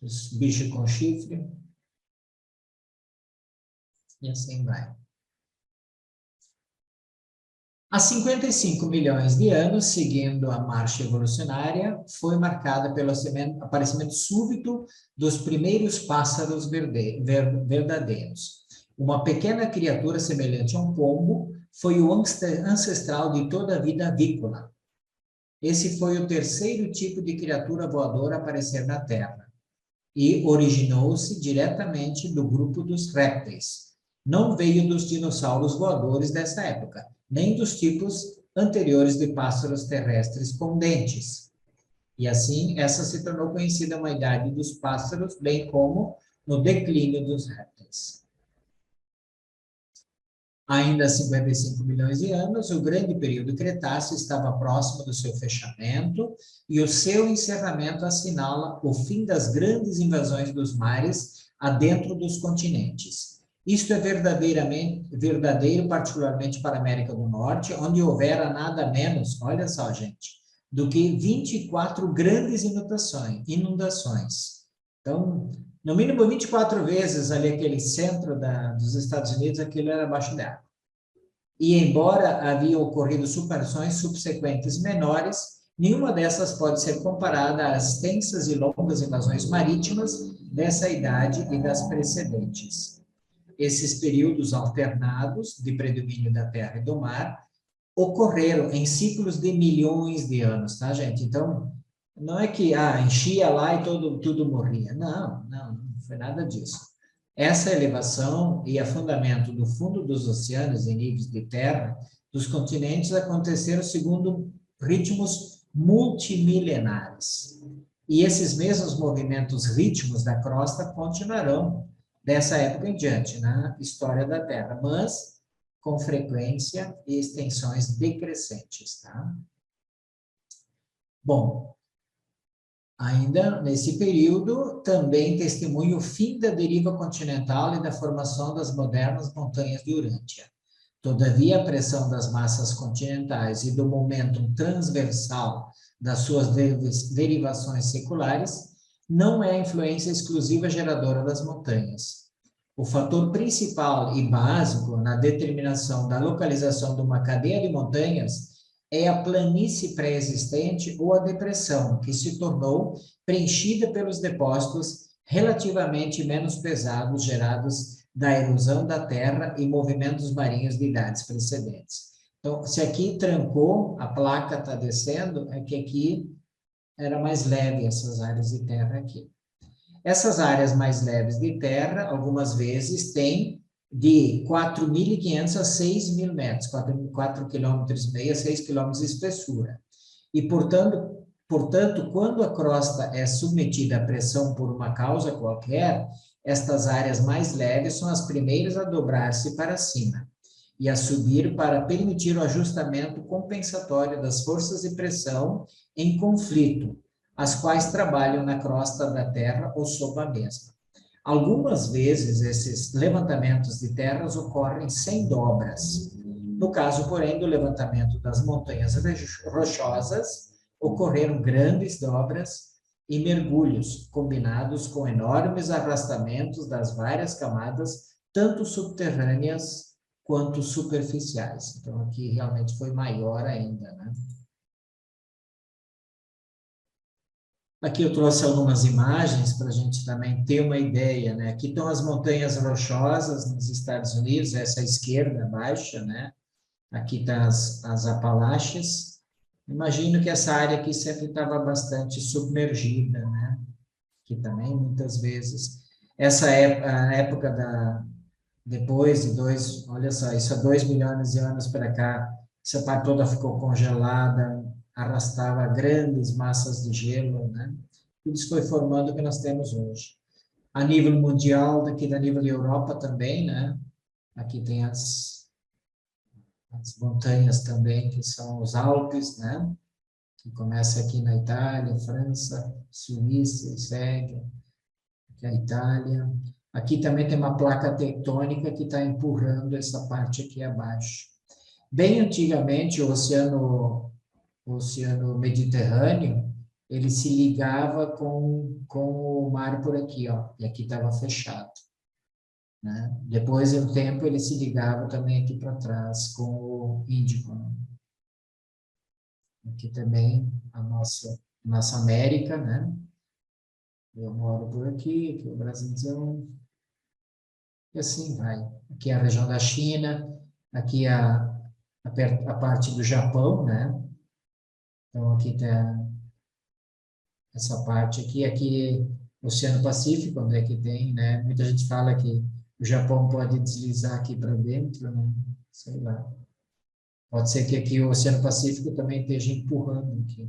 Os bichos com chifre, e assim vai. Há 55 milhões de anos, seguindo a marcha evolucionária, foi marcada pelo aparecimento súbito dos primeiros pássaros verdadeiros. Uma pequena criatura semelhante a um pombo foi o ancestral de toda a vida avícola. Esse foi o terceiro tipo de criatura voadora a aparecer na Terra e originou-se diretamente do grupo dos répteis. Não veio dos dinossauros voadores dessa época, nem dos tipos anteriores de pássaros terrestres com dentes. E assim, essa se tornou conhecida uma idade dos pássaros, bem como no declínio dos répteis. Ainda há 55 milhões de anos, o grande período Cretáceo estava próximo do seu fechamento e o seu encerramento assinala o fim das grandes invasões dos mares adentro dos continentes. Isto é verdadeiro, particularmente para a América do Norte, onde houvera nada menos, olha só, gente, do que 24 grandes inundações. Então, no mínimo 24 vezes ali aquele centro dos Estados Unidos, aquilo era abaixo d'água. E embora haviam ocorrido superções subsequentes menores, nenhuma dessas pode ser comparada às extensas e longas invasões marítimas dessa idade e das precedentes. Esses períodos alternados de predomínio da terra e do mar ocorreram em ciclos de milhões de anos, tá, gente? Então, não é que enchia lá e tudo morria. Não foi nada disso. Essa elevação e afundamento do fundo dos oceanos em níveis de terra dos continentes aconteceram segundo ritmos multimilenares. E esses mesmos ritmos da crosta continuarão dessa época em diante na história da Terra, mas com frequência e extensões decrescentes, tá? Bom, Ainda nesse período, também testemunha o fim da deriva continental e da formação das modernas montanhas de Urântia. Todavia, a pressão das massas continentais e do momento transversal das suas derivações seculares não é a influência exclusiva geradora das montanhas. O fator principal e básico na determinação da localização de uma cadeia de montanhas é a planície pré-existente ou a depressão, que se tornou preenchida pelos depósitos relativamente menos pesados gerados da erosão da terra e movimentos marinhos de idades precedentes. Então, se aqui trancou, a placa está descendo, é que aqui era mais leve essas áreas de terra aqui. Essas áreas mais leves de terra, algumas vezes, têm de 4.500 a 6.000 metros, 4,5 km a 6 km de espessura. E, portanto, quando a crosta é submetida à pressão por uma causa qualquer, estas áreas mais leves são as primeiras a dobrar-se para cima e a subir para permitir o ajustamento compensatório das forças de pressão em conflito, as quais trabalham na crosta da Terra ou sob a mesma. Algumas vezes, esses levantamentos de terras ocorrem sem dobras. No caso, porém, do levantamento das montanhas rochosas, ocorreram grandes dobras e mergulhos, combinados com enormes arrastamentos das várias camadas, tanto subterrâneas quanto superficiais. Então, aqui realmente foi maior ainda, né? Aqui eu trouxe algumas imagens para a gente também ter uma ideia, né? Aqui estão as montanhas rochosas nos Estados Unidos, essa esquerda baixa, né? Aqui estão as Apalaches. Imagino que essa área aqui sempre estava bastante submergida, né? Aqui também, muitas vezes. Essa é a época depois de olha só, isso há 2 milhões de anos para cá, essa parte toda ficou congelada, arrastava grandes massas de gelo, né? Tudo isso foi formando o que nós temos hoje. A nível mundial, daqui da nível de Europa também, né? Aqui tem as montanhas também, que são os Alpes, né? Que começa aqui na Itália, França, Suíça, segue, aqui a Itália. Aqui também tem uma placa tectônica que está empurrando essa parte aqui abaixo. Bem antigamente, o Oceano Mediterrâneo, ele se ligava com o mar por aqui, ó, e aqui estava fechado, né? Depois de um tempo, ele se ligava também aqui para trás com o Índico, né? Aqui também a nossa América, né? Eu moro por aqui é o Brasilzão, e assim vai. Aqui é a região da China, aqui a parte do Japão, né? Então, aqui está essa parte aqui Oceano Pacífico, onde é que tem, né? Muita gente fala que o Japão pode deslizar aqui para dentro, né? Sei lá. Pode ser que aqui o Oceano Pacífico também esteja empurrando aqui.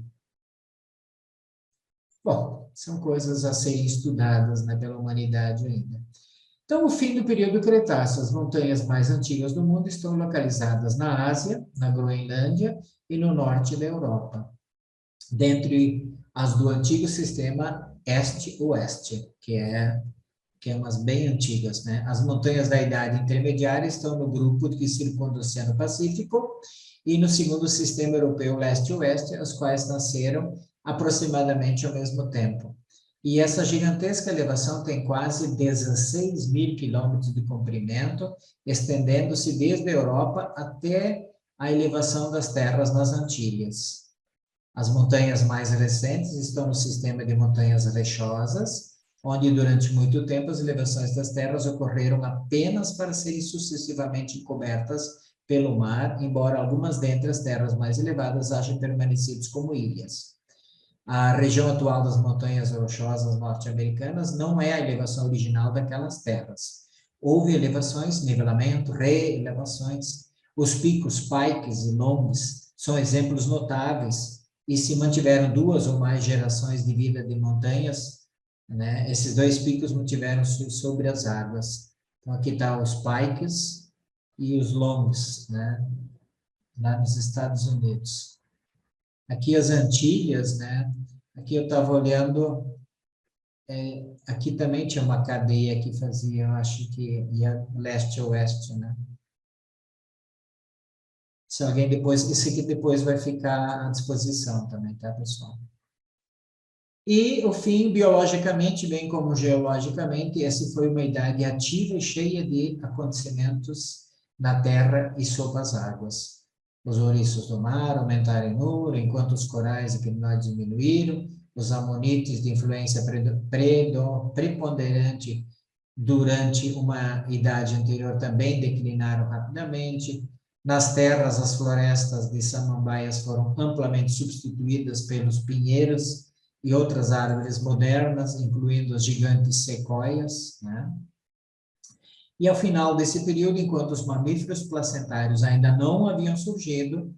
Bom, são coisas a serem estudadas, né, pela humanidade ainda. Então, o fim do período Cretáceo, as montanhas mais antigas do mundo estão localizadas na Ásia, na Groenlândia e no norte da Europa, dentre as do antigo sistema Este-Oeste, que é umas bem antigas, né? As montanhas da Idade Intermediária estão no grupo que circunda o Oceano Pacífico e no segundo sistema europeu Leste-Oeste, as quais nasceram aproximadamente ao mesmo tempo. E essa gigantesca elevação tem quase 16.000 quilômetros de comprimento, estendendo-se desde a Europa até a elevação das terras nas Antilhas. As montanhas mais recentes estão no sistema de montanhas rochosas, onde durante muito tempo as elevações das terras ocorreram apenas para serem sucessivamente cobertas pelo mar, embora algumas dentre as terras mais elevadas hajam permanecido como ilhas. A região atual das montanhas rochosas norte-americanas não é a elevação original daquelas terras. Houve elevações, nivelamento, reelevações. Os picos Pikes e Longs são exemplos notáveis e se mantiveram 2 ou mais gerações de vida de montanhas, né? Esses 2 picos mantiveram-se sobre as águas. Então, aqui está os Pikes e os Longs, né? Lá nos Estados Unidos. Aqui as Antilhas, né? Aqui eu estava olhando, aqui também tinha uma cadeia que fazia, eu acho que ia leste a oeste, né? Se alguém depois, isso aqui depois vai ficar à disposição também, tá, pessoal? E o fim, biologicamente, bem como geologicamente, essa foi uma idade ativa e cheia de acontecimentos na terra e sob as águas. Os ouriços do mar aumentaram em número, enquanto os corais e crinoides diminuíram, os amonites de influência preponderante durante uma idade anterior também declinaram rapidamente. Nas terras, as florestas de samambaias foram amplamente substituídas pelos pinheiros e outras árvores modernas, incluindo os gigantes sequoias, né? E ao final desse período, enquanto os mamíferos placentários ainda não haviam surgido,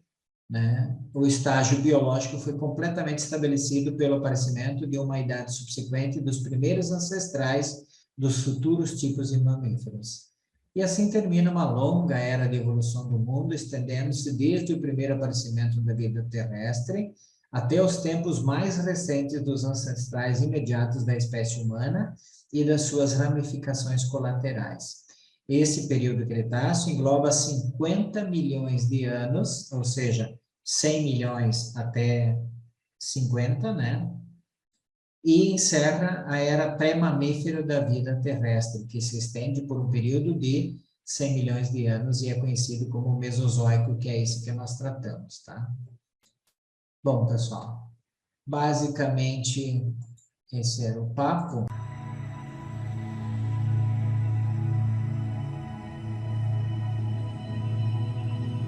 né, o estágio biológico foi completamente estabelecido pelo aparecimento de uma idade subsequente dos primeiros ancestrais dos futuros tipos de mamíferos. E assim termina uma longa era de evolução do mundo, estendendo-se desde o primeiro aparecimento da vida terrestre até os tempos mais recentes dos ancestrais imediatos da espécie humana e das suas ramificações colaterais. Esse período Cretáceo engloba 50 milhões de anos, ou seja, 100 milhões até 50, né? E encerra a era pré-mamífera da vida terrestre, que se estende por um período de 100 milhões de anos e é conhecido como Mesozoico, que é isso que nós tratamos, tá? Bom, pessoal, basicamente esse era o papo.